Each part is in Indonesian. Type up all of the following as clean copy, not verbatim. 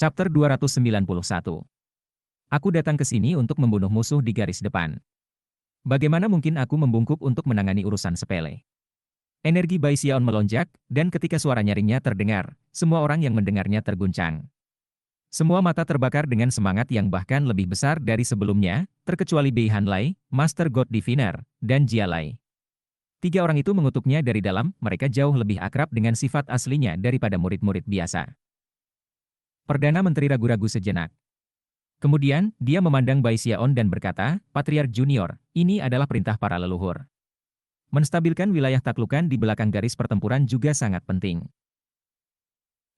Chapter 291. Aku datang ke sini untuk membunuh musuh di garis depan. Bagaimana mungkin aku membungkuk untuk menangani urusan sepele? Energi Bai Xiaon melonjak, dan ketika suara nyaringnya terdengar, semua orang yang mendengarnya terguncang. Semua mata terbakar dengan semangat yang bahkan lebih besar dari sebelumnya, terkecuali Bei Hanlai, Master God Diviner, dan Jia Lai. Tiga orang itu mengutuknya dari dalam, mereka jauh lebih akrab dengan sifat aslinya daripada murid-murid biasa. Perdana Menteri ragu-ragu sejenak. Kemudian, dia memandang Bai Xiaon dan berkata, Patriark Junior, ini adalah perintah para leluhur. Menstabilkan wilayah taklukan di belakang garis pertempuran juga sangat penting.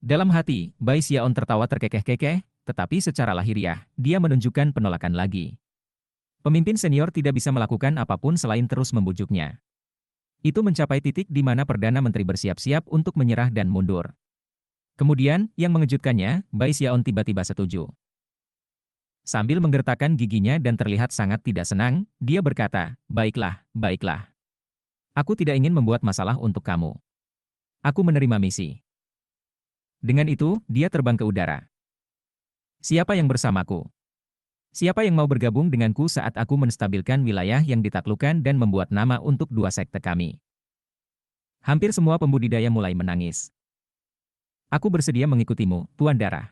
Dalam hati, Bai Xiaon tertawa terkekeh-kekeh, tetapi secara lahiriah, dia menunjukkan penolakan lagi. Pemimpin senior tidak bisa melakukan apapun selain terus membujuknya. Itu mencapai titik di mana Perdana Menteri bersiap-siap untuk menyerah dan mundur. Kemudian, yang mengejutkannya, Bai Xiaon tiba-tiba setuju. Sambil menggertakkan giginya dan terlihat sangat tidak senang, dia berkata, baiklah, baiklah. Aku tidak ingin membuat masalah untuk kamu. Aku menerima misi. Dengan itu, dia terbang ke udara. Siapa yang bersamaku? Siapa yang mau bergabung denganku saat aku menstabilkan wilayah yang ditaklukkan dan membuat nama untuk dua sekte kami? Hampir semua pembudidaya mulai menangis. Aku bersedia mengikutimu, Tuan Darah.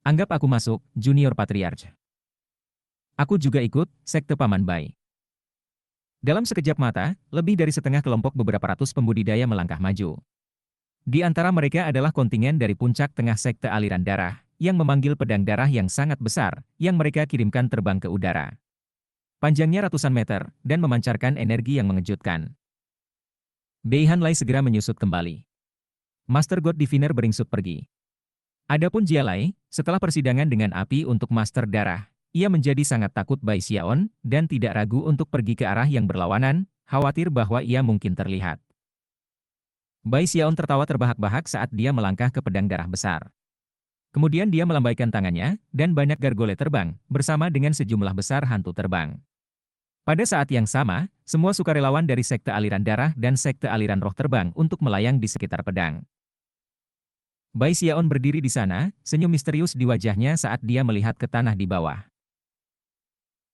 Anggap aku masuk, Junior Patriarch. Aku juga ikut, Sekte Paman Bai. Dalam sekejap mata, lebih dari setengah kelompok beberapa ratus pembudidaya melangkah maju. Di antara mereka adalah kontingen dari puncak tengah Sekte Aliran Darah, yang memanggil pedang darah yang sangat besar, yang mereka kirimkan terbang ke udara. Panjangnya ratusan meter, dan memancarkan energi yang mengejutkan. Bei Hanlai segera menyusut kembali. Master God Diviner beringsut pergi. Adapun Jia Lai, setelah persidangan dengan api untuk Master Darah, ia menjadi sangat takut Bai Xiaon, dan tidak ragu untuk pergi ke arah yang berlawanan, khawatir bahwa ia mungkin terlihat. Bai Xiaon tertawa terbahak-bahak saat dia melangkah ke pedang darah besar. Kemudian dia melambaikan tangannya, dan banyak gargole terbang, bersama dengan sejumlah besar hantu terbang. Pada saat yang sama, semua sukarelawan dari Sekte Aliran Darah dan Sekte Aliran Roh terbang untuk melayang di sekitar pedang. Bai Xiaon berdiri di sana, senyum misterius di wajahnya saat dia melihat ke tanah di bawah.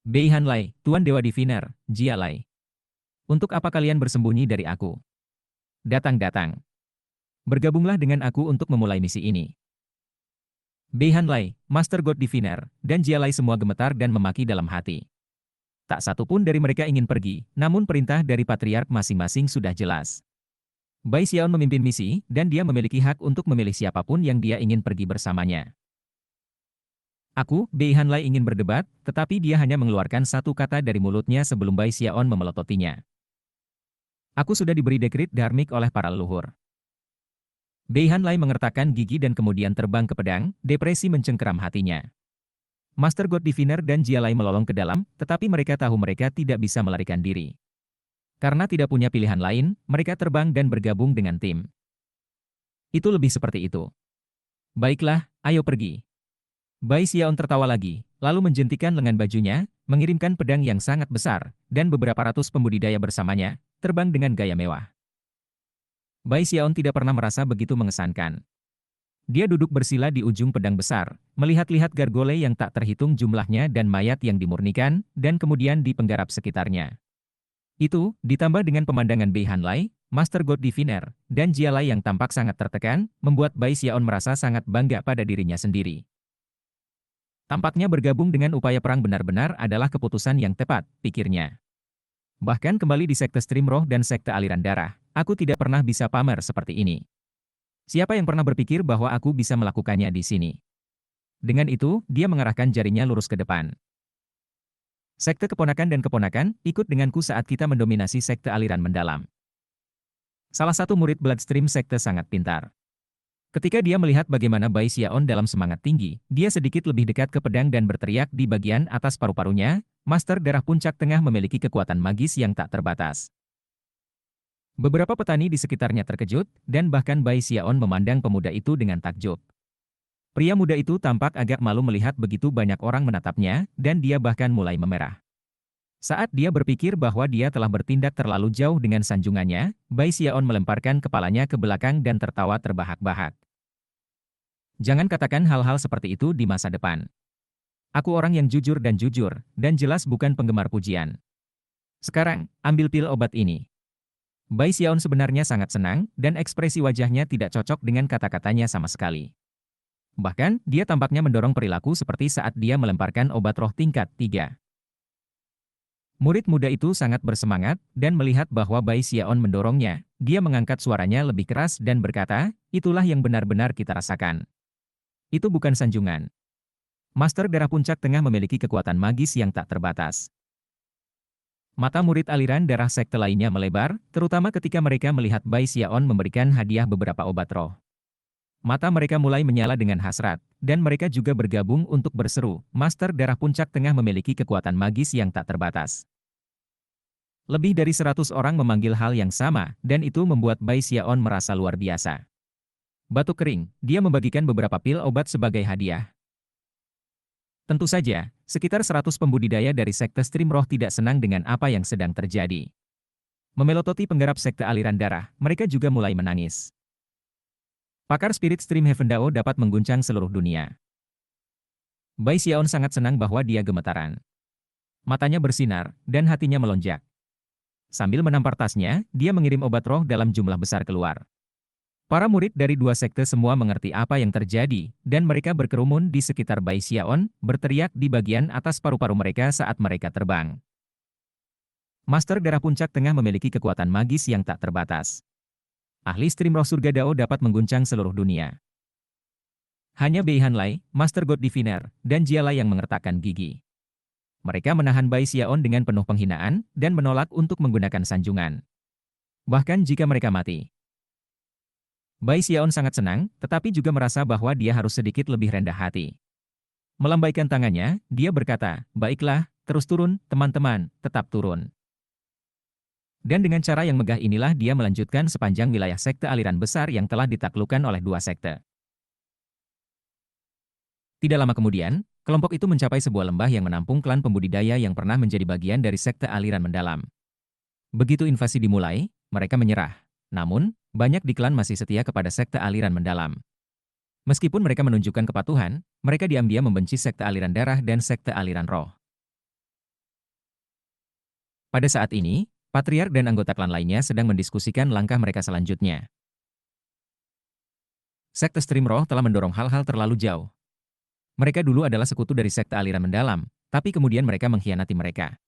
Bei Hanlai, Tuan Dewa Diviner, Jia Lai. Untuk apa kalian bersembunyi dari aku? Datang-datang. Bergabunglah dengan aku untuk memulai misi ini. Bei Hanlai, Master God Diviner, dan Jia Lai semua gemetar dan memaki dalam hati. Tak satu pun dari mereka ingin pergi, namun perintah dari Patriark masing-masing sudah jelas. Bai Xiaon memimpin misi, dan dia memiliki hak untuk memilih siapapun yang dia ingin pergi bersamanya. Aku, Bei Hanlai ingin berdebat, tetapi dia hanya mengeluarkan satu kata dari mulutnya sebelum Bai Xiaon memelototinya. Aku sudah diberi dekrit dharmik oleh para leluhur. Bei Hanlai mengertakkan gigi dan kemudian terbang ke pedang, depresi mencengkeram hatinya. Master God Diviner dan Jia Lai melolong ke dalam, tetapi mereka tahu mereka tidak bisa melarikan diri. Karena tidak punya pilihan lain, mereka terbang dan bergabung dengan tim. Itu lebih seperti itu. Baiklah, ayo pergi. Bai Xiaon tertawa lagi, lalu menjentikan lengan bajunya, mengirimkan pedang yang sangat besar, dan beberapa ratus pembudidaya bersamanya, terbang dengan gaya mewah. Bai Xiaon tidak pernah merasa begitu mengesankan. Dia duduk bersila di ujung pedang besar, melihat-lihat gargole yang tak terhitung jumlahnya dan mayat yang dimurnikan, dan kemudian di penggarap sekitarnya. Itu, ditambah dengan pemandangan Bei Hanlai, Master God Diviner, dan Jia Lai yang tampak sangat tertekan, membuat Bai Xiaon merasa sangat bangga pada dirinya sendiri. Tampaknya bergabung dengan upaya perang benar-benar adalah keputusan yang tepat, pikirnya. Bahkan kembali di Sekte Stream Roh dan Sekte Aliran Darah, aku tidak pernah bisa pamer seperti ini. Siapa yang pernah berpikir bahwa aku bisa melakukannya di sini? Dengan itu, dia mengarahkan jarinya lurus ke depan. Sekte keponakan dan keponakan, ikut denganku saat kita mendominasi sekte aliran mendalam. Salah satu murid Bloodstream sekte sangat pintar. Ketika dia melihat bagaimana Bai Xiaon dalam semangat tinggi, dia sedikit lebih dekat ke pedang dan berteriak di bagian atas paru-parunya, Master Darah Puncak Tengah memiliki kekuatan magis yang tak terbatas. Beberapa petani di sekitarnya terkejut, dan bahkan Bai Xiaon memandang pemuda itu dengan takjub. Pria muda itu tampak agak malu melihat begitu banyak orang menatapnya, dan dia bahkan mulai memerah. Saat dia berpikir bahwa dia telah bertindak terlalu jauh dengan sanjungannya, Bai Xiaon melemparkan kepalanya ke belakang dan tertawa terbahak-bahak. Jangan katakan hal-hal seperti itu di masa depan. Aku orang yang jujur, dan jelas bukan penggemar pujian. Sekarang, ambil pil obat ini. Bai Xiaon sebenarnya sangat senang, dan ekspresi wajahnya tidak cocok dengan kata-katanya sama sekali. Bahkan, dia tampaknya mendorong perilaku seperti saat dia melemparkan obat roh tingkat 3. Murid muda itu sangat bersemangat, dan melihat bahwa Bai Xiaon mendorongnya, dia mengangkat suaranya lebih keras dan berkata, itulah yang benar-benar kita rasakan. Itu bukan sanjungan. Master Darah Puncak Tengah memiliki kekuatan magis yang tak terbatas. Mata murid aliran darah sekte lainnya melebar, terutama ketika mereka melihat Bai Xiaon memberikan hadiah beberapa obat roh. Mata mereka mulai menyala dengan hasrat, dan mereka juga bergabung untuk berseru, Master Darah Puncak Tengah memiliki kekuatan magis yang tak terbatas. Lebih dari 100 orang memanggil hal yang sama, dan itu membuat Bai Xiaon merasa luar biasa. Batuk kering, dia membagikan beberapa pil obat sebagai hadiah. Tentu saja, sekitar 100 pembudidaya dari sekte Stream Roh tidak senang dengan apa yang sedang terjadi. Memelototi penggarap sekte aliran darah, mereka juga mulai menangis. Pakar Spirit Stream Heaven Dao dapat mengguncang seluruh dunia. Bai Xiaon sangat senang bahwa dia gemetaran. Matanya bersinar, dan hatinya melonjak. Sambil menampar tasnya, dia mengirim obat roh dalam jumlah besar keluar. Para murid dari dua sekte semua mengerti apa yang terjadi, dan mereka berkerumun di sekitar Bai Xiaon, berteriak di bagian atas paru-paru mereka saat mereka terbang. Master Darah Puncak Tengah memiliki kekuatan magis yang tak terbatas. Ahli Stream Roh Surga Dao dapat mengguncang seluruh dunia. Hanya Bei Hanlai, Master God Diviner, dan Jiala yang mengertakkan gigi. Mereka menahan Bai Xiaon dengan penuh penghinaan, dan menolak untuk menggunakan sanjungan. Bahkan jika mereka mati. Bai Xiaon sangat senang, tetapi juga merasa bahwa dia harus sedikit lebih rendah hati. Melambaikan tangannya, dia berkata, baiklah, terus turun, teman-teman, tetap turun. Dan dengan cara yang megah inilah dia melanjutkan sepanjang wilayah sekte aliran besar yang telah ditaklukkan oleh dua sekte. Tidak lama kemudian, kelompok itu mencapai sebuah lembah yang menampung klan pembudidaya yang pernah menjadi bagian dari sekte aliran mendalam. Begitu invasi dimulai, mereka menyerah. Namun, banyak di klan masih setia kepada sekte aliran mendalam. Meskipun mereka menunjukkan kepatuhan, mereka diam-diam membenci sekte aliran darah dan sekte aliran roh. Pada saat ini, Patriark dan anggota klan lainnya sedang mendiskusikan langkah mereka selanjutnya. Sekte Stream Roh telah mendorong hal-hal terlalu jauh. Mereka dulu adalah sekutu dari sekte aliran mendalam, tapi kemudian mereka mengkhianati mereka.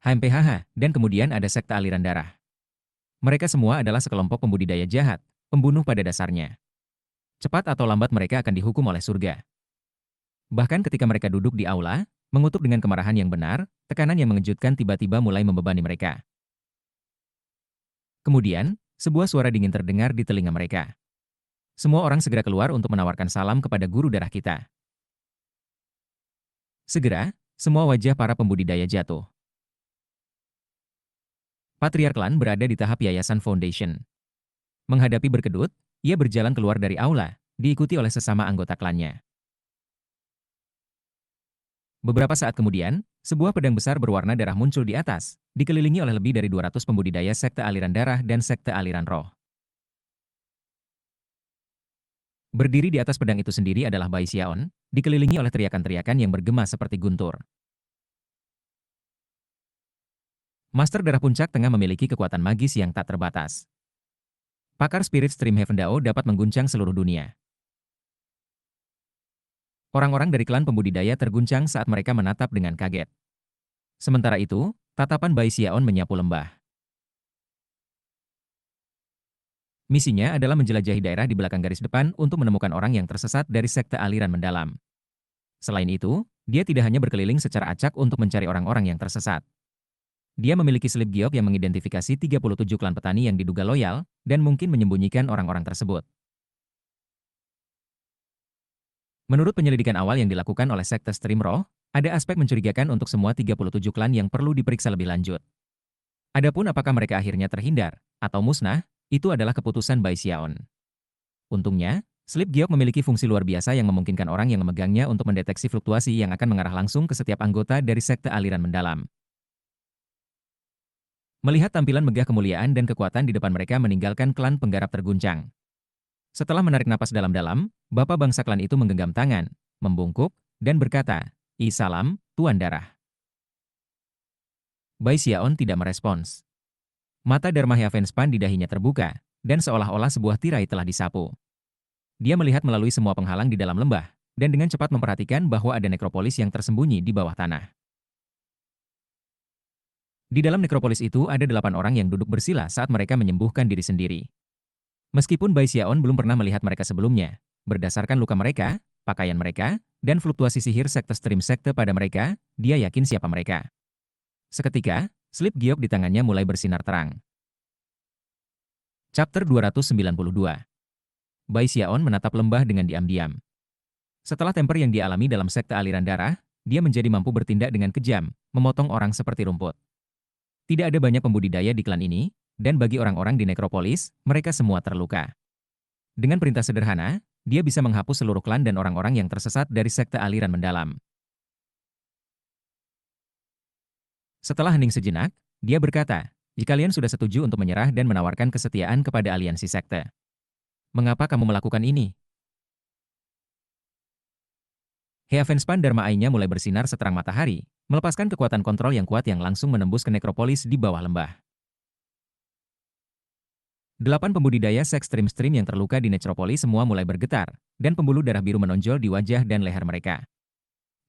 HMPHH, dan kemudian ada sekte aliran darah. Mereka semua adalah sekelompok pembudidaya jahat, pembunuh pada dasarnya. Cepat atau lambat mereka akan dihukum oleh surga. Bahkan ketika mereka duduk di aula, mengutuk dengan kemarahan yang benar, tekanan yang mengejutkan tiba-tiba mulai membebani mereka. Kemudian, sebuah suara dingin terdengar di telinga mereka. Semua orang segera keluar untuk menawarkan salam kepada guru darah kita. Segera, semua wajah para pembudidaya jatuh. Patriark klan berada di tahap Yayasan Foundation. Menghadapi berkedut, ia berjalan keluar dari aula, diikuti oleh sesama anggota klannya. Beberapa saat kemudian, sebuah pedang besar berwarna darah muncul di atas, dikelilingi oleh lebih dari 200 pembudidaya sekte aliran darah dan sekte aliran roh. Berdiri di atas pedang itu sendiri adalah Bai Xiaon, dikelilingi oleh teriakan-teriakan yang bergema seperti guntur. Master Darah Puncak Tengah memiliki kekuatan magis yang tak terbatas. Pakar Spirit Stream Heaven Dao dapat mengguncang seluruh dunia. Orang-orang dari klan pembudidaya terguncang saat mereka menatap dengan kaget. Sementara itu, tatapan Bai Xiaon menyapu lembah. Misinya adalah menjelajahi daerah di belakang garis depan untuk menemukan orang yang tersesat dari sekte aliran mendalam. Selain itu, dia tidak hanya berkeliling secara acak untuk mencari orang-orang yang tersesat. Dia memiliki slip giok yang mengidentifikasi 37 klan petani yang diduga loyal, dan mungkin menyembunyikan orang-orang tersebut. Menurut penyelidikan awal yang dilakukan oleh sekte Stream Roh, ada aspek mencurigakan untuk semua 37 klan yang perlu diperiksa lebih lanjut. Adapun apakah mereka akhirnya terhindar, atau musnah, itu adalah keputusan Bai Xiaon. Untungnya, slip giok memiliki fungsi luar biasa yang memungkinkan orang yang memegangnya untuk mendeteksi fluktuasi yang akan mengarah langsung ke setiap anggota dari sekte aliran mendalam. Melihat tampilan megah kemuliaan dan kekuatan di depan mereka meninggalkan klan penggarap terguncang. Setelah menarik napas dalam-dalam, Bapak bangsa klan itu menggenggam tangan, membungkuk, dan berkata, "I salam, Tuan Darah." Bai Xiaon tidak merespons. Mata Dharma Heavenspan di dahinya terbuka, dan seolah-olah sebuah tirai telah disapu. Dia melihat melalui semua penghalang di dalam lembah, dan dengan cepat memperhatikan bahwa ada nekropolis yang tersembunyi di bawah tanah. Di dalam nekropolis itu ada 8 orang yang duduk bersila saat mereka menyembuhkan diri sendiri. Meskipun Bai Xiaon belum pernah melihat mereka sebelumnya, berdasarkan luka mereka, pakaian mereka, dan fluktuasi sihir sekte stream sekte pada mereka, dia yakin siapa mereka. Seketika, slip giok di tangannya mulai bersinar terang. Chapter 292. Bai Xiaon menatap lembah dengan diam-diam. Setelah temper yang dialami dalam sekte aliran darah, dia menjadi mampu bertindak dengan kejam, memotong orang seperti rumput. Tidak ada banyak pembudidaya di klan ini, dan bagi orang-orang di nekropolis, mereka semua terluka. Dengan perintah sederhana, dia bisa menghapus seluruh klan dan orang-orang yang tersesat dari sekte aliran mendalam. Setelah hening sejenak, dia berkata, "Jika kalian sudah setuju untuk menyerah dan menawarkan kesetiaan kepada aliansi sekte, mengapa kamu melakukan ini?" Heavenspan Dharma Eye-nya mulai bersinar seterang matahari, melepaskan kekuatan kontrol yang kuat yang langsung menembus ke nekropolis di bawah lembah. 8 pembudidaya seks stream-stream yang terluka di nekropolis semua mulai bergetar, dan pembuluh darah biru menonjol di wajah dan leher mereka.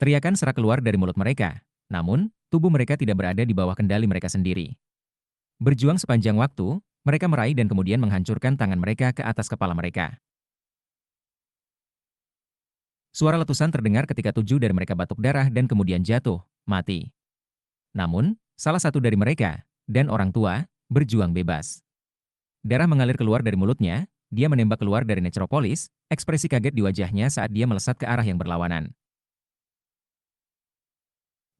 Teriakan serak keluar dari mulut mereka, namun, tubuh mereka tidak berada di bawah kendali mereka sendiri. Berjuang sepanjang waktu, mereka meraih dan kemudian menghancurkan tangan mereka ke atas kepala mereka. Suara letusan terdengar ketika 7 dari mereka batuk darah dan kemudian jatuh, mati. Namun, salah satu dari mereka, dan orang tua, berjuang bebas. Darah mengalir keluar dari mulutnya, dia menembak keluar dari nekropolis, ekspresi kaget di wajahnya saat dia melesat ke arah yang berlawanan.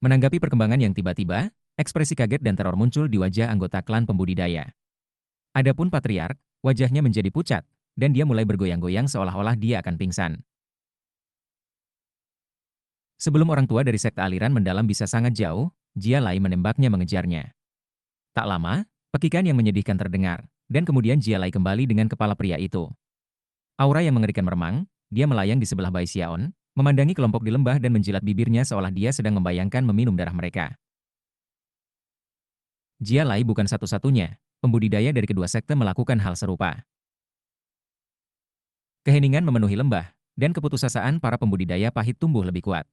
Menanggapi perkembangan yang tiba-tiba, ekspresi kaget dan teror muncul di wajah anggota klan pembudidaya. Adapun patriark, wajahnya menjadi pucat, dan dia mulai bergoyang-goyang seolah-olah dia akan pingsan. Sebelum orang tua dari sekte aliran mendalam bisa sangat jauh, Jia Lai menembaknya mengejarnya. Tak lama, pekikan yang menyedihkan terdengar, dan kemudian Jia Lai kembali dengan kepala pria itu. Aura yang mengerikan meremang, dia melayang di sebelah Bai Xiaon, memandangi kelompok di lembah dan menjilat bibirnya seolah dia sedang membayangkan meminum darah mereka. Jia Lai bukan satu-satunya, pembudidaya dari kedua sekte melakukan hal serupa. Keheningan memenuhi lembah, dan keputusasaan para pembudidaya pahit tumbuh lebih kuat.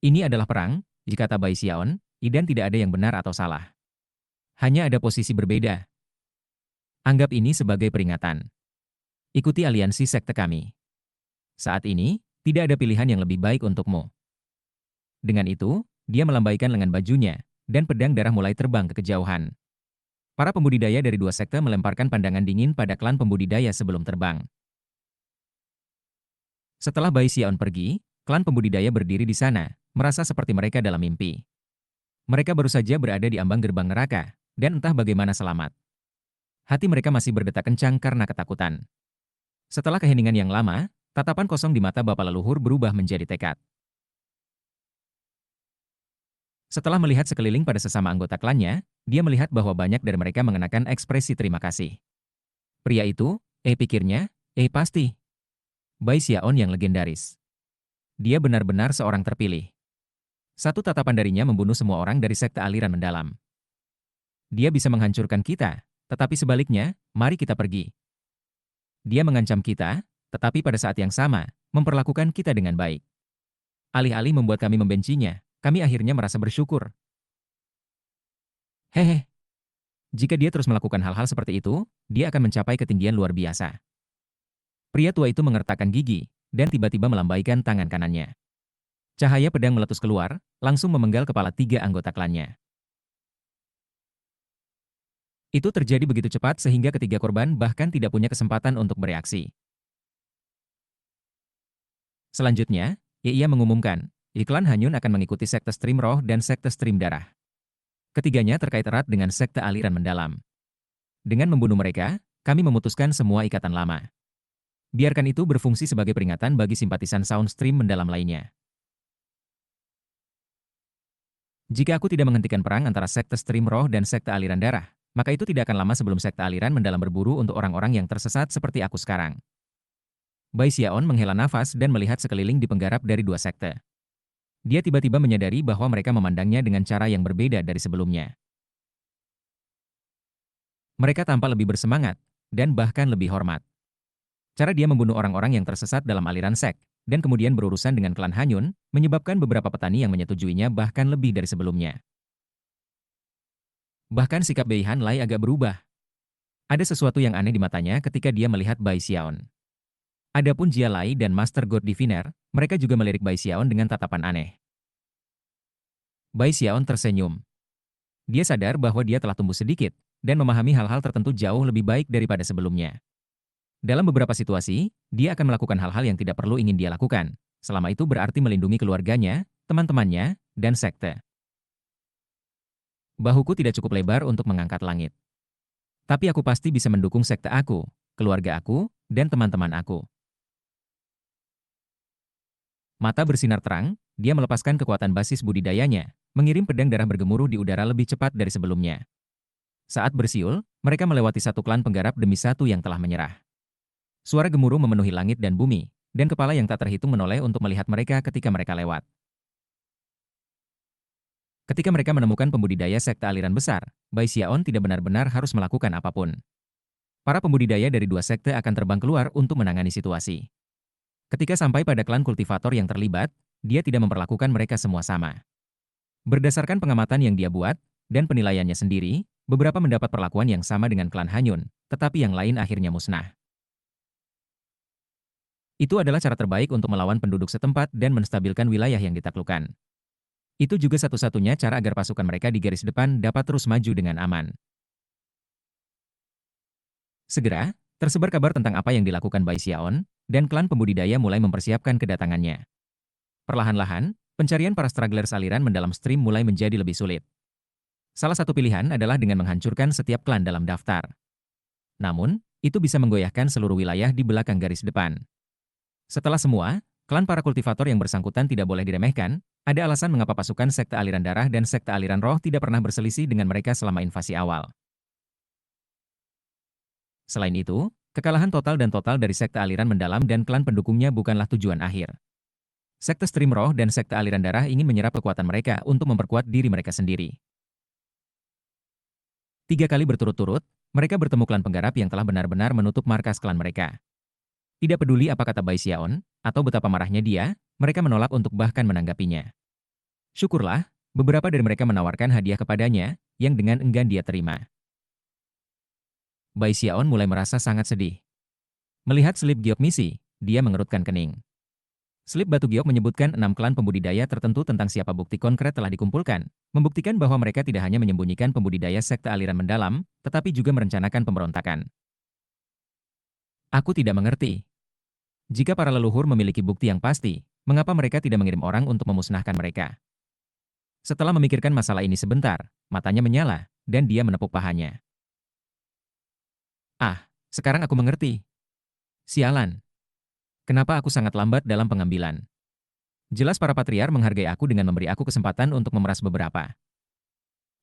Ini adalah perang, jika kata Bai Xiaon, dan tidak ada yang benar atau salah. Hanya ada posisi berbeda. Anggap ini sebagai peringatan. Ikuti aliansi sekte kami. Saat ini, tidak ada pilihan yang lebih baik untukmu. Dengan itu, dia melambaikan lengan bajunya, dan pedang darah mulai terbang ke kejauhan. Para pembudidaya dari dua sekte melemparkan pandangan dingin pada klan pembudidaya sebelum terbang. Setelah Bai Xiaon pergi, klan pembudidaya berdiri di sana, merasa seperti mereka dalam mimpi. Mereka baru saja berada di ambang gerbang neraka, dan entah bagaimana selamat. Hati mereka masih berdetak kencang karena ketakutan. Setelah keheningan yang lama, tatapan kosong di mata bapak leluhur berubah menjadi tekad. Setelah melihat sekeliling pada sesama anggota klannya, dia melihat bahwa banyak dari mereka mengenakan ekspresi terima kasih. Pria itu, pikirnya, pasti. Bai Xiaon yang legendaris. Dia benar-benar seorang terpilih. Satu tatapan darinya membunuh semua orang dari sekte aliran mendalam. Dia bisa menghancurkan kita, tetapi sebaliknya, mari kita pergi. Dia mengancam kita, tetapi pada saat yang sama, memperlakukan kita dengan baik. Alih-alih membuat kami membencinya, kami akhirnya merasa bersyukur. Hehe. Jika dia terus melakukan hal-hal seperti itu, dia akan mencapai ketinggian luar biasa. Pria tua itu mengertakkan gigi, dan tiba-tiba melambaikan tangan kanannya. Cahaya pedang meletus keluar, langsung memenggal kepala 3 anggota klannya. Itu terjadi begitu cepat sehingga ketiga korban bahkan tidak punya kesempatan untuk bereaksi. Selanjutnya, ia mengumumkan, klan Hanyun akan mengikuti sekte stream roh dan sekte stream darah. Ketiganya terkait erat dengan sekte aliran mendalam. Dengan membunuh mereka, kami memutuskan semua ikatan lama. Biarkan itu berfungsi sebagai peringatan bagi simpatisan sound stream mendalam lainnya. Jika aku tidak menghentikan perang antara sekte stream roh dan sekte aliran darah, Maka itu tidak akan lama sebelum sekte aliran mendalam berburu untuk orang-orang yang tersesat seperti aku sekarang. Bai Xiaon menghela nafas dan melihat sekeliling dipenggarap dari dua sekte. Dia tiba-tiba menyadari bahwa mereka memandangnya dengan cara yang berbeda dari sebelumnya. Mereka tampak lebih bersemangat, dan bahkan lebih hormat. Cara dia membunuh orang-orang yang tersesat dalam aliran sek, dan kemudian berurusan dengan klan Hanyun, menyebabkan beberapa petani yang menyetujuinya bahkan lebih dari sebelumnya. Bahkan sikap Bei Han Lai agak berubah. Ada sesuatu yang aneh di matanya ketika dia melihat Bai Xiaon. Adapun Jia Lai dan Master God Diviner, mereka juga melirik Bai Xiaon dengan tatapan aneh. Bai Xiaon tersenyum. Dia sadar bahwa dia telah tumbuh sedikit, dan memahami hal-hal tertentu jauh lebih baik daripada sebelumnya. Dalam beberapa situasi, dia akan melakukan hal-hal yang tidak perlu ingin dia lakukan. Selama itu berarti melindungi keluarganya, teman-temannya, dan sekte. Bahuku tidak cukup lebar untuk mengangkat langit. Tapi aku pasti bisa mendukung sekte aku, keluarga aku, dan teman-teman aku. Mata bersinar terang, dia melepaskan kekuatan basis budidayanya, mengirim pedang darah bergemuruh di udara lebih cepat dari sebelumnya. Saat bersiul, mereka melewati satu klan penggarap demi satu yang telah menyerah. Suara gemuruh memenuhi langit dan bumi, dan kepala yang tak terhitung menoleh untuk melihat mereka ketika mereka lewat. Ketika mereka menemukan pembudidaya sekte aliran besar, Bai Xiaon tidak benar-benar harus melakukan apapun. Para pembudidaya dari dua sekte akan terbang keluar untuk menangani situasi. Ketika sampai pada klan kultivator yang terlibat, dia tidak memperlakukan mereka semua sama. Berdasarkan pengamatan yang dia buat, dan penilaiannya sendiri, beberapa mendapat perlakuan yang sama dengan klan Hanyun, tetapi yang lain akhirnya musnah. Itu adalah cara terbaik untuk melawan penduduk setempat dan menstabilkan wilayah yang ditaklukkan. Itu juga satu-satunya cara agar pasukan mereka di garis depan dapat terus maju dengan aman. Segera, tersebar kabar tentang apa yang dilakukan Bai Xiaon, dan klan pembudidaya mulai mempersiapkan kedatangannya. Perlahan-lahan, pencarian para stragglers aliran mendalam stream mulai menjadi lebih sulit. Salah satu pilihan adalah dengan menghancurkan setiap klan dalam daftar. Namun, itu bisa menggoyahkan seluruh wilayah di belakang garis depan. Setelah semua, klan para kultivator yang bersangkutan tidak boleh diremehkan, ada alasan mengapa pasukan sekte aliran darah dan sekte aliran roh tidak pernah berselisih dengan mereka selama invasi awal. Selain itu, kekalahan total dari sekte aliran mendalam dan klan pendukungnya bukanlah tujuan akhir. Sekte stream roh dan sekte aliran darah ingin menyerap kekuatan mereka untuk memperkuat diri mereka sendiri. 3 kali berturut-turut, mereka bertemu klan penggarap yang telah benar-benar menutup markas klan mereka. Tidak peduli apa kata Bai Xiaon, atau betapa marahnya dia, mereka menolak untuk bahkan menanggapinya. Syukurlah, beberapa dari mereka menawarkan hadiah kepadanya, yang dengan enggan dia terima. Bai Xiaon mulai merasa sangat sedih. Melihat slip giok misi, dia mengerutkan kening. Slip batu giok menyebutkan 6 klan pembudidaya tertentu tentang siapa bukti konkret telah dikumpulkan, membuktikan bahwa mereka tidak hanya menyembunyikan pembudidaya sekte aliran mendalam, tetapi juga merencanakan pemberontakan. Aku tidak mengerti. Jika para leluhur memiliki bukti yang pasti, mengapa mereka tidak mengirim orang untuk memusnahkan mereka? Setelah memikirkan masalah ini sebentar, matanya menyala, dan dia menepuk pahanya. Ah, sekarang aku mengerti. Sialan. Kenapa aku sangat lambat dalam pengambilan? Jelas para patriar menghargai aku dengan memberi aku kesempatan untuk memeras beberapa.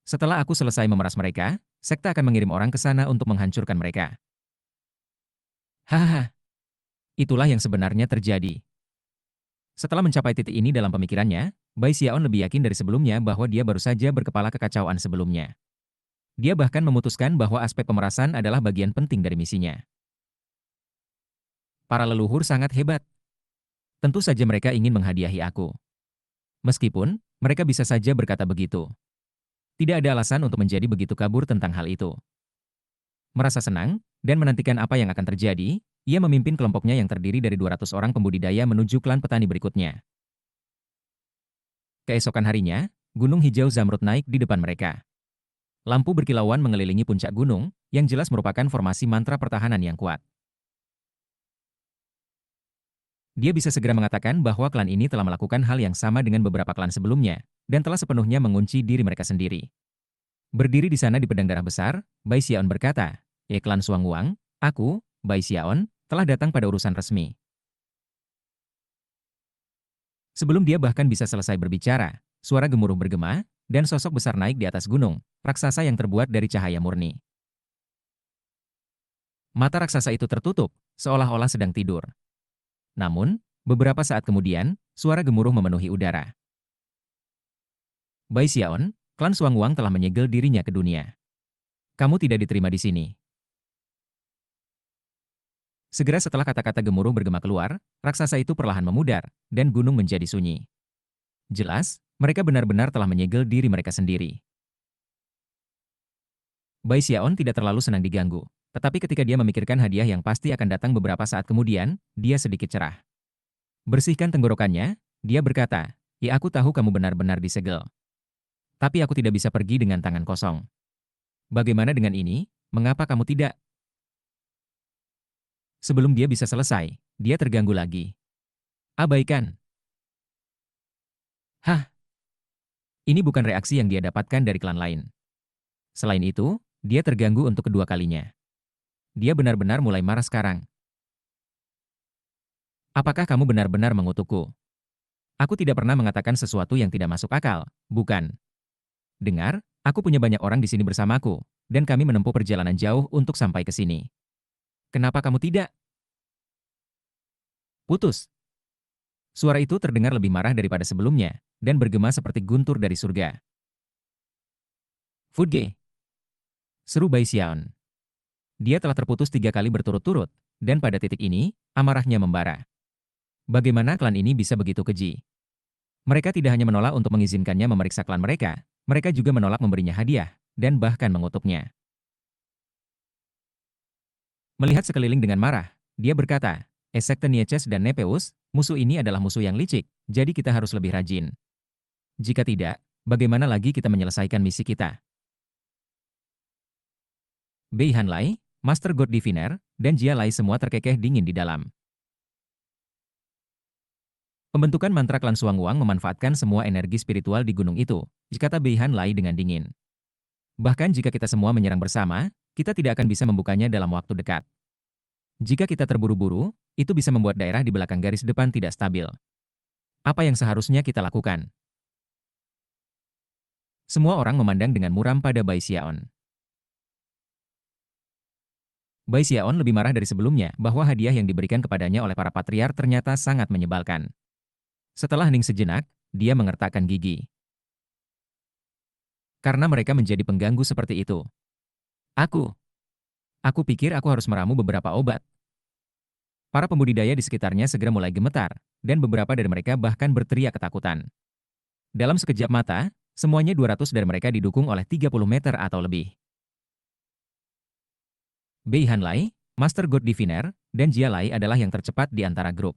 Setelah aku selesai memeras mereka, sekte akan mengirim orang ke sana untuk menghancurkan mereka. Hahaha. Itulah yang sebenarnya terjadi. Setelah mencapai titik ini dalam pemikirannya, Bai Xiaon lebih yakin dari sebelumnya bahwa dia baru saja berkepala kekacauan sebelumnya. Dia bahkan memutuskan bahwa aspek pemerasan adalah bagian penting dari misinya. Para leluhur sangat hebat. Tentu saja mereka ingin menghadiahi aku. Meskipun, mereka bisa saja berkata begitu. Tidak ada alasan untuk menjadi begitu kabur tentang hal itu. Merasa senang, dan menantikan apa yang akan terjadi, ia memimpin kelompoknya yang terdiri dari 200 orang pembudidaya menuju klan petani berikutnya. Keesokan harinya, gunung hijau Zamrud naik di depan mereka. Lampu berkilauan mengelilingi puncak gunung, yang jelas merupakan formasi mantra pertahanan yang kuat. Dia bisa segera mengatakan bahwa klan ini telah melakukan hal yang sama dengan beberapa klan sebelumnya, dan telah sepenuhnya mengunci diri mereka sendiri. Berdiri di sana di pedang darah besar, Bai Xiaon berkata, klan Suangwang, aku, Bai Xiaon, telah datang pada urusan resmi. Sebelum dia bahkan bisa selesai berbicara, suara gemuruh bergema, dan sosok besar naik di atas gunung, raksasa yang terbuat dari cahaya murni. Mata raksasa itu tertutup, seolah-olah sedang tidur. Namun, beberapa saat kemudian, suara gemuruh memenuhi udara. Bai Xiaon, klan Suangwang telah menyegel dirinya ke dunia. Kamu tidak diterima di sini. Segera setelah kata-kata gemuruh bergema keluar, raksasa itu perlahan memudar, dan gunung menjadi sunyi. Jelas, mereka benar-benar telah menyegel diri mereka sendiri. Bai Xiaon tidak terlalu senang diganggu, tetapi ketika dia memikirkan hadiah yang pasti akan datang beberapa saat kemudian, dia sedikit cerah. Bersihkan tenggorokannya, dia berkata, "Ya aku tahu kamu benar-benar disegel. Tapi aku tidak bisa pergi dengan tangan kosong. Bagaimana dengan ini? Mengapa kamu tidak?" Sebelum dia bisa selesai, dia terganggu lagi. Abaikan. Hah, ini bukan reaksi yang dia dapatkan dari klan lain. Selain itu, dia terganggu untuk kedua kalinya. Dia benar-benar mulai marah sekarang. Apakah kamu benar-benar mengutukku? Aku tidak pernah mengatakan sesuatu yang tidak masuk akal, bukan? Dengar, aku punya banyak orang di sini bersamaku, dan kami menempuh perjalanan jauh untuk sampai ke sini. Kenapa kamu tidak? Putus. Suara itu terdengar lebih marah daripada sebelumnya, dan bergema seperti guntur dari surga. Fudge, seru Bai Xiaon. Dia telah terputus 3 kali berturut-turut, dan pada titik ini, amarahnya membara. Bagaimana klan ini bisa begitu keji? Mereka tidak hanya menolak untuk mengizinkannya memeriksa klan mereka juga menolak memberinya hadiah, dan bahkan mengutuknya. Melihat sekeliling dengan marah, dia berkata, Sekte Nieces dan Nepeus, musuh ini adalah musuh yang licik, jadi kita harus lebih rajin. Jika tidak, bagaimana lagi kita menyelesaikan misi kita? Bei Hanlai, Master God Diviner, dan Jia Lai semua terkekeh dingin di dalam. Pembentukan mantra klan Suangwang memanfaatkan semua energi spiritual di gunung itu, kata Bei Hanlai dengan dingin. Bahkan jika kita semua menyerang bersama, kita tidak akan bisa membukanya dalam waktu dekat. Jika kita terburu-buru, itu bisa membuat daerah di belakang garis depan tidak stabil. Apa yang seharusnya kita lakukan? Semua orang memandang dengan muram pada Bai Xiaon. Bai Xiaon lebih marah dari sebelumnya bahwa hadiah yang diberikan kepadanya oleh para patriar ternyata sangat menyebalkan. Setelah hening sejenak, dia mengertakkan gigi. Karena mereka menjadi pengganggu seperti itu. Aku pikir aku harus meramu beberapa obat. Para pembudidaya di sekitarnya segera mulai gemetar, dan beberapa dari mereka bahkan berteriak ketakutan. Dalam sekejap mata, semuanya 200 dari mereka didukung oleh 30 meter atau lebih. Bei Hanlai, Master God Diviner, dan Jia Lai adalah yang tercepat di antara grup.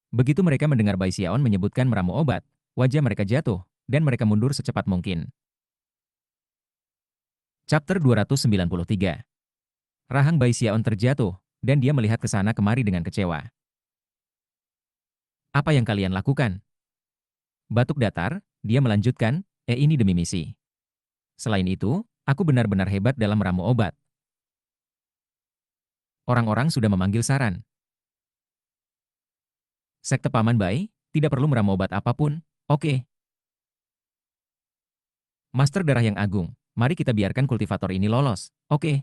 Begitu mereka mendengar Bai Xiaon menyebutkan meramu obat, wajah mereka jatuh, dan mereka mundur secepat mungkin. Chapter 293. Rahang Bai Xiaon terjatuh, dan dia melihat ke sana kemari dengan kecewa. Apa yang kalian lakukan? Batuk datar, dia melanjutkan, ini demi misi. Selain itu, aku benar-benar hebat dalam meramu obat. Orang-orang sudah memanggil saran. Sekte Paman Bai, tidak perlu meramu obat apapun, oke. Master Darah yang Agung, mari kita biarkan kultivator ini lolos, oke.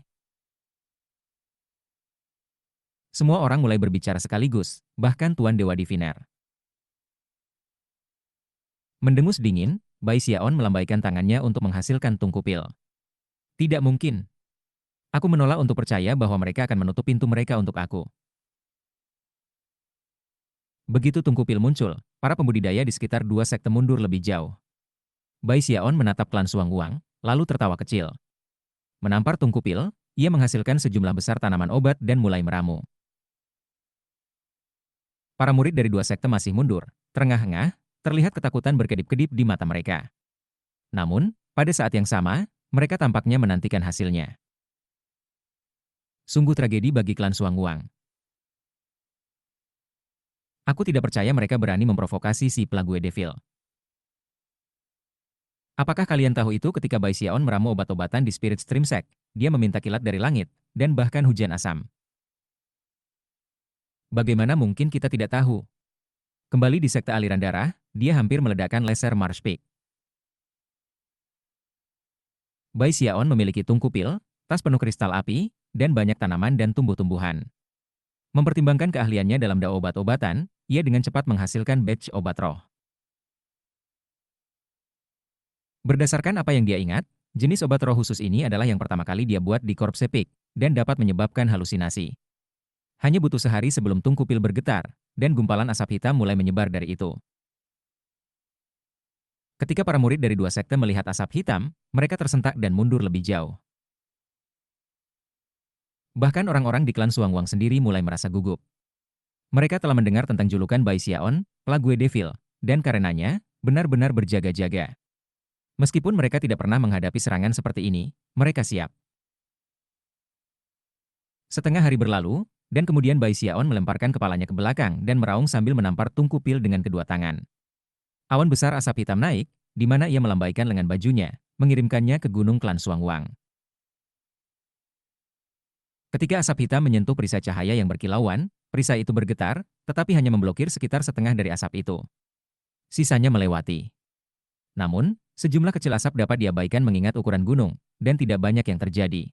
Semua orang mulai berbicara sekaligus, bahkan Tuan Dewa Diviner. Mendengus dingin, Bai Xiaon melambaikan tangannya untuk menghasilkan tungkupil. Tidak mungkin. Aku menolak untuk percaya bahwa mereka akan menutup pintu mereka untuk aku. Begitu tungkupil muncul, para pembudidaya di sekitar 2 sekte mundur lebih jauh. Bai Xiaon menatap klan Suangwang, lalu tertawa kecil. Menampar tungkupil, ia menghasilkan sejumlah besar tanaman obat dan mulai meramu. Para murid dari 2 sekte masih mundur, terengah-engah, terlihat ketakutan berkedip-kedip di mata mereka. Namun, pada saat yang sama, mereka tampaknya menantikan hasilnya. Sungguh tragedi bagi klan Suangwang. Aku tidak percaya mereka berani memprovokasi si Plague Devil. Apakah kalian tahu itu ketika Bai Xiaon meramu obat-obatan di Spirit Stream Sect, dia meminta kilat dari langit, dan bahkan hujan asam. Bagaimana mungkin kita tidak tahu? Kembali di sekte aliran darah, dia hampir meledakkan laser Marsh Peak. Bai Xiaon memiliki tungku pil, tas penuh kristal api, dan banyak tanaman dan tumbuh-tumbuhan. Mempertimbangkan keahliannya dalam dao obat-obatan, ia dengan cepat menghasilkan batch obat roh. Berdasarkan apa yang dia ingat, jenis obat roh khusus ini adalah yang pertama kali dia buat di Corpse Peak, dan dapat menyebabkan halusinasi. Hanya butuh sehari sebelum tungku pil bergetar, dan gumpalan asap hitam mulai menyebar dari itu. Ketika para murid dari dua sekte melihat asap hitam, mereka tersentak dan mundur lebih jauh. Bahkan orang-orang di klan Suangwang sendiri mulai merasa gugup. Mereka telah mendengar tentang julukan Bai Xiaon, Plague Devil, dan karenanya, benar-benar berjaga-jaga. Meskipun mereka tidak pernah menghadapi serangan seperti ini, mereka siap. Setengah hari berlalu, dan kemudian Bai Xiaon melemparkan kepalanya ke belakang dan meraung sambil menampar tungku pil dengan kedua tangan. Awan besar asap hitam naik, di mana ia melambaikan lengan bajunya, mengirimkannya ke gunung klan Suangwang. Ketika asap hitam menyentuh perisai cahaya yang berkilauan, perisai itu bergetar, tetapi hanya memblokir sekitar setengah dari asap itu. Sisanya melewati. Namun, sejumlah kecil asap dapat diabaikan mengingat ukuran gunung, dan tidak banyak yang terjadi.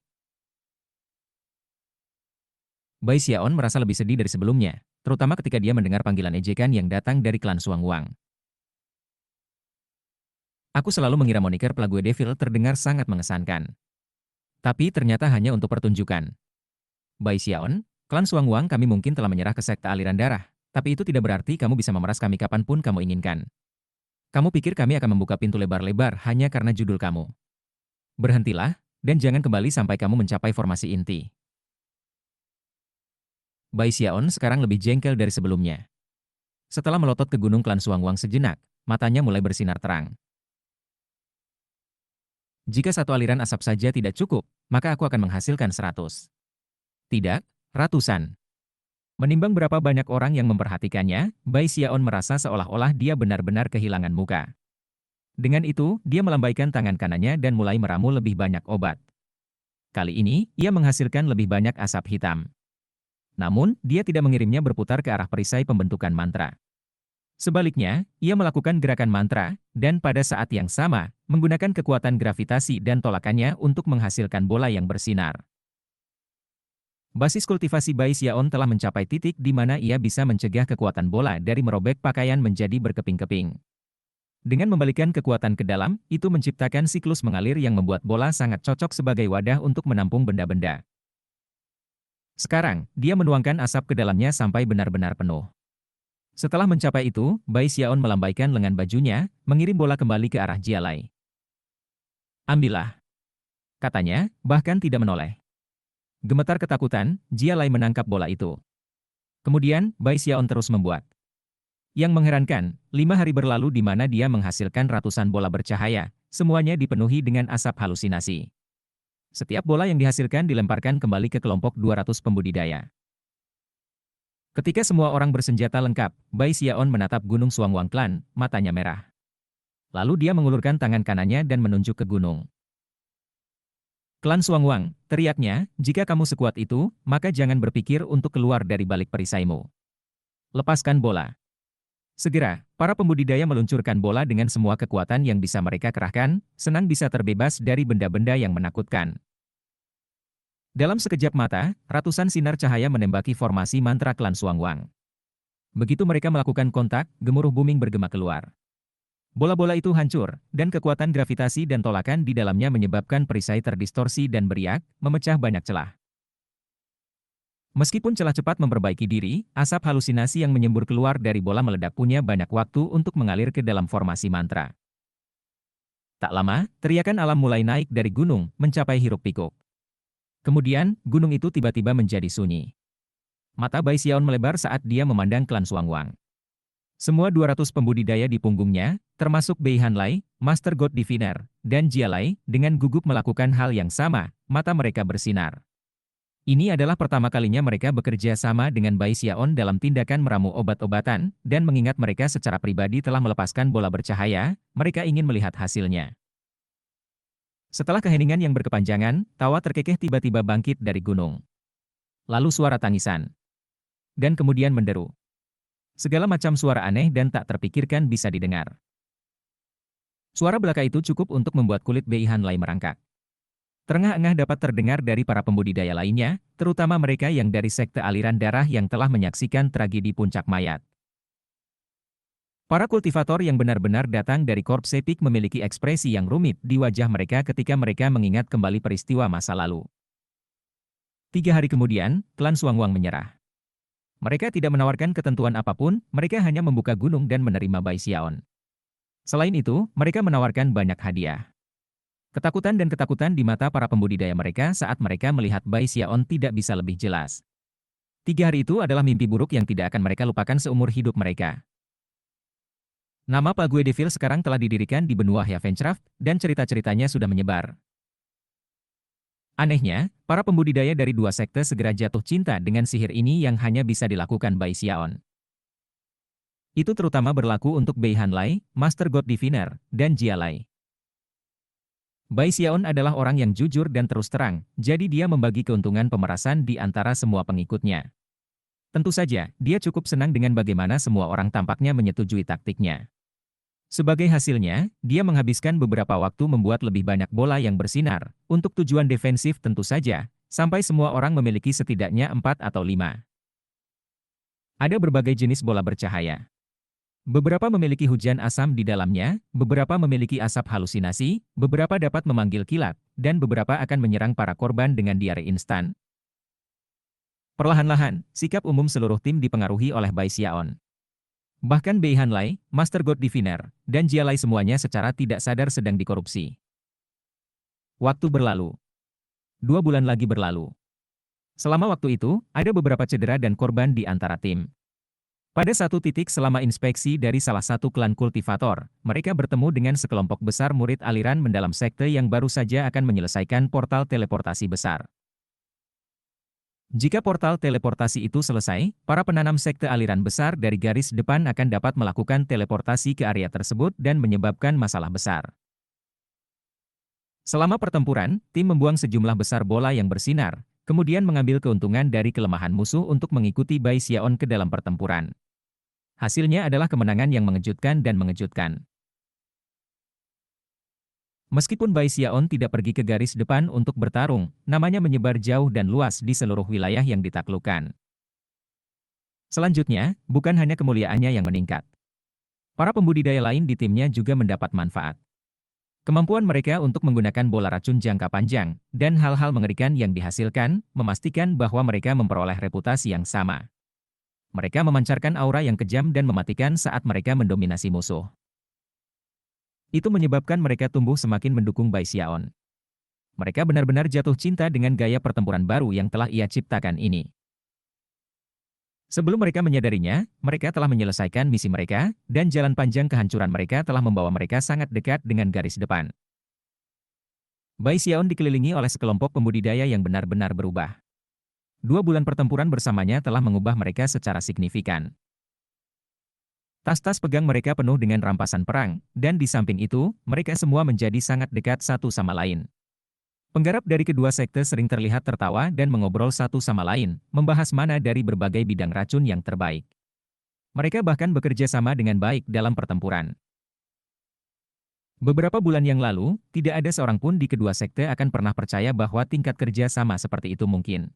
Bai Xiaon merasa lebih sedih dari sebelumnya, terutama ketika dia mendengar panggilan ejekan yang datang dari klan Suangwang. Aku selalu mengira moniker Plague Devil terdengar sangat mengesankan. Tapi ternyata hanya untuk pertunjukan. Bai Xiaon, klan Suangwang kami mungkin telah menyerah ke sekte aliran darah, tapi itu tidak berarti kamu bisa memeras kami kapanpun kamu inginkan. Kamu pikir kami akan membuka pintu lebar-lebar hanya karena judul kamu? Berhentilah, dan jangan kembali sampai kamu mencapai formasi inti. Bai Xiaon sekarang lebih jengkel dari sebelumnya. Setelah melotot ke gunung klan Suangwang sejenak, matanya mulai bersinar terang. Jika satu aliran asap saja tidak cukup, maka aku akan menghasilkan 100. Tidak, ratusan. Menimbang berapa banyak orang yang memperhatikannya, Bai Xiaon merasa seolah-olah dia benar-benar kehilangan muka. Dengan itu, dia melambaikan tangan kanannya dan mulai meramu lebih banyak obat. Kali ini, ia menghasilkan lebih banyak asap hitam. Namun, dia tidak mengirimnya berputar ke arah perisai pembentukan mantra. Sebaliknya, ia melakukan gerakan mantra, dan pada saat yang sama, menggunakan kekuatan gravitasi dan tolakannya untuk menghasilkan bola yang bersinar. Basis kultivasi Bai Xiaon telah mencapai titik di mana ia bisa mencegah kekuatan bola dari merobek pakaian menjadi berkeping-keping. Dengan membalikan kekuatan ke dalam, itu menciptakan siklus mengalir yang membuat bola sangat cocok sebagai wadah untuk menampung benda-benda. Sekarang, dia menuangkan asap ke dalamnya sampai benar-benar penuh. Setelah mencapai itu, Bai Xiaon melambaikan lengan bajunya, mengirim bola kembali ke arah Jialai. Ambillah, katanya, bahkan tidak menoleh. Gemetar ketakutan, Jialai menangkap bola itu. Kemudian, Bai Xiaon terus membuat. Yang mengherankan, 5 hari berlalu di mana dia menghasilkan ratusan bola bercahaya, semuanya dipenuhi dengan asap halusinasi. Setiap bola yang dihasilkan dilemparkan kembali ke kelompok 200 pembudidaya. Ketika semua orang bersenjata lengkap, Bai Xiaon menatap gunung Suangwang Clan, matanya merah. Lalu dia mengulurkan tangan kanannya dan menunjuk ke gunung. Klan Suangwang, teriaknya, jika kamu sekuat itu, maka jangan berpikir untuk keluar dari balik perisaimu. Lepaskan bola. Segera, para pembudidaya meluncurkan bola dengan semua kekuatan yang bisa mereka kerahkan, senang bisa terbebas dari benda-benda yang menakutkan. Dalam sekejap mata, ratusan sinar cahaya menembaki formasi mantra klan Suangwang. Begitu mereka melakukan kontak, gemuruh booming bergema keluar. Bola-bola itu hancur, dan kekuatan gravitasi dan tolakan di dalamnya menyebabkan perisai terdistorsi dan beriak, memecah banyak celah. Meskipun celah cepat memperbaiki diri, asap halusinasi yang menyembur keluar dari bola meledak punya banyak waktu untuk mengalir ke dalam formasi mantra. Tak lama, teriakan alam mulai naik dari gunung, mencapai hiruk-pikuk. Kemudian, gunung itu tiba-tiba menjadi sunyi. Mata Bai Xiaon melebar saat dia memandang klan Suangwang. Semua 200 pembudidaya di punggungnya, termasuk Bei Hanlai, Master God Diviner, dan Jialai, dengan gugup melakukan hal yang sama, mata mereka bersinar. Ini adalah pertama kalinya mereka bekerja sama dengan Bai Xiaon dalam tindakan meramu obat-obatan, dan mengingat mereka secara pribadi telah melepaskan bola bercahaya, mereka ingin melihat hasilnya. Setelah keheningan yang berkepanjangan, tawa terkekeh tiba-tiba bangkit dari gunung. Lalu suara tangisan. Dan kemudian menderu. Segala macam suara aneh dan tak terpikirkan bisa didengar. Suara belaka itu cukup untuk membuat kulit Bei Hanlai merangkak. Terengah-engah dapat terdengar dari para pembudidaya lainnya, terutama mereka yang dari sekte aliran darah yang telah menyaksikan tragedi puncak mayat. Para kultivator yang benar-benar datang dari Korp Sepik memiliki ekspresi yang rumit di wajah mereka ketika mereka mengingat kembali peristiwa masa lalu. 3 hari kemudian, klan Suangwang menyerah. Mereka tidak menawarkan ketentuan apapun, mereka hanya membuka gunung dan menerima Bai Xiaon. Selain itu, mereka menawarkan banyak hadiah. Ketakutan dan ketakutan di mata para pembudidaya mereka saat mereka melihat Bai Xiaon tidak bisa lebih jelas. 3 hari itu adalah mimpi buruk yang tidak akan mereka lupakan seumur hidup mereka. Nama Pak Gue Devil sekarang telah didirikan di benua Heavencraft, dan cerita-ceritanya sudah menyebar. Anehnya, para pembudidaya dari 2 sekte segera jatuh cinta dengan sihir ini yang hanya bisa dilakukan Bai Xiaon. Itu terutama berlaku untuk Bei Hanlai, Master God Diviner, dan Jia Lai. Bai Xiaon adalah orang yang jujur dan terus terang, jadi dia membagi keuntungan pemerasan di antara semua pengikutnya. Tentu saja, dia cukup senang dengan bagaimana semua orang tampaknya menyetujui taktiknya. Sebagai hasilnya, dia menghabiskan beberapa waktu membuat lebih banyak bola yang bersinar, untuk tujuan defensif tentu saja, sampai semua orang memiliki setidaknya 4 atau 5. Ada berbagai jenis bola bercahaya. Beberapa memiliki hujan asam di dalamnya, beberapa memiliki asap halusinasi, beberapa dapat memanggil kilat, dan beberapa akan menyerang para korban dengan diare instan. Perlahan-lahan, sikap umum seluruh tim dipengaruhi oleh Bai Xiaon. Bahkan Bei Hanlai, Master God Diviner, dan Jia Lai semuanya secara tidak sadar sedang dikorupsi. Waktu berlalu. 2 bulan lagi berlalu. Selama waktu itu, ada beberapa cedera dan korban di antara tim. Pada satu titik selama inspeksi dari salah satu klan kultivator, mereka bertemu dengan sekelompok besar murid aliran mendalam sekte yang baru saja akan menyelesaikan portal teleportasi besar. Jika portal teleportasi itu selesai, para penanam sekte aliran besar dari garis depan akan dapat melakukan teleportasi ke area tersebut dan menyebabkan masalah besar. Selama pertempuran, tim membuang sejumlah besar bola yang bersinar, kemudian mengambil keuntungan dari kelemahan musuh untuk mengikuti Bai Xiaon ke dalam pertempuran. Hasilnya adalah kemenangan yang mengejutkan dan mengejutkan. Meskipun Bai Xiaon tidak pergi ke garis depan untuk bertarung, namanya menyebar jauh dan luas di seluruh wilayah yang ditaklukkan. Selanjutnya, bukan hanya kemuliaannya yang meningkat. Para pembudidaya lain di timnya juga mendapat manfaat. Kemampuan mereka untuk menggunakan bola racun jangka panjang, dan hal-hal mengerikan yang dihasilkan, memastikan bahwa mereka memperoleh reputasi yang sama. Mereka memancarkan aura yang kejam dan mematikan saat mereka mendominasi musuh. Itu menyebabkan mereka tumbuh semakin mendukung Bai Xiaon. Mereka benar-benar jatuh cinta dengan gaya pertempuran baru yang telah ia ciptakan ini. Sebelum mereka menyadarinya, mereka telah menyelesaikan misi mereka, dan jalan panjang kehancuran mereka telah membawa mereka sangat dekat dengan garis depan. Bai Xiaon dikelilingi oleh sekelompok pembudidaya yang benar-benar berubah. 2 bulan pertempuran bersamanya telah mengubah mereka secara signifikan. Tas-tas pegang mereka penuh dengan rampasan perang, dan di samping itu, mereka semua menjadi sangat dekat satu sama lain. Penggarap dari kedua sekte sering terlihat tertawa dan mengobrol satu sama lain, membahas mana dari berbagai bidang racun yang terbaik. Mereka bahkan bekerja sama dengan baik dalam pertempuran. Beberapa bulan yang lalu, tidak ada seorang pun di kedua sekte akan pernah percaya bahwa tingkat kerja sama seperti itu mungkin.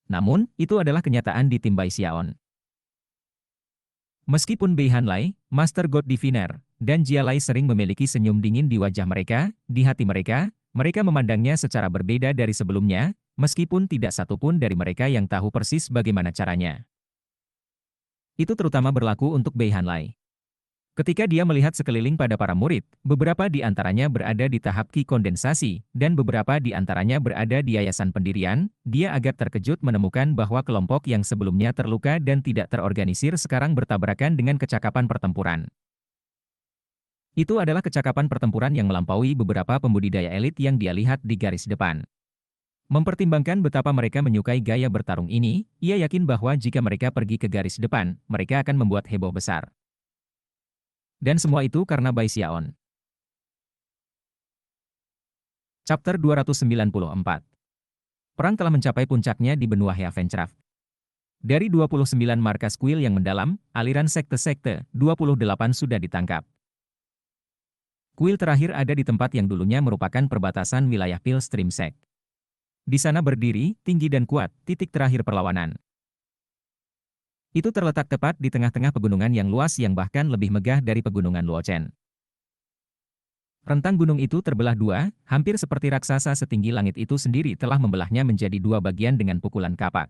Namun, itu adalah kenyataan di tim Bai Xiaon. Meskipun Bei Hanlai, Master God Diviner, dan Jia Lai sering memiliki senyum dingin di wajah mereka, di hati mereka memandangnya secara berbeda dari sebelumnya, meskipun tidak satu pun dari mereka yang tahu persis bagaimana caranya. Itu terutama berlaku untuk Bei Hanlai. Ketika dia melihat sekeliling pada para murid, beberapa di antaranya berada di tahap ki kondensasi, dan beberapa di antaranya berada di yayasan pendirian, dia agak terkejut menemukan bahwa kelompok yang sebelumnya terluka dan tidak terorganisir sekarang bertabrakan dengan kecakapan pertempuran. Itu adalah kecakapan pertempuran yang melampaui beberapa pembudidaya elit yang dia lihat di garis depan. Mempertimbangkan betapa mereka menyukai gaya bertarung ini, ia yakin bahwa jika mereka pergi ke garis depan, mereka akan membuat heboh besar. Dan semua itu karena Bai Xiaon. Chapter 294. Perang telah mencapai puncaknya di benua Heavencraft. Dari 29 markas kuil yang mendalam, aliran sekte-sekte, 28 sudah ditangkap. Kuil terakhir ada di tempat yang dulunya merupakan perbatasan wilayah Pilstream Sect. Di sana berdiri, tinggi dan kuat, titik terakhir perlawanan. Itu terletak tepat di tengah-tengah pegunungan yang luas yang bahkan lebih megah dari pegunungan Luochen. Rentang gunung itu terbelah dua, hampir seperti raksasa setinggi langit itu sendiri telah membelahnya menjadi dua bagian dengan pukulan kapak.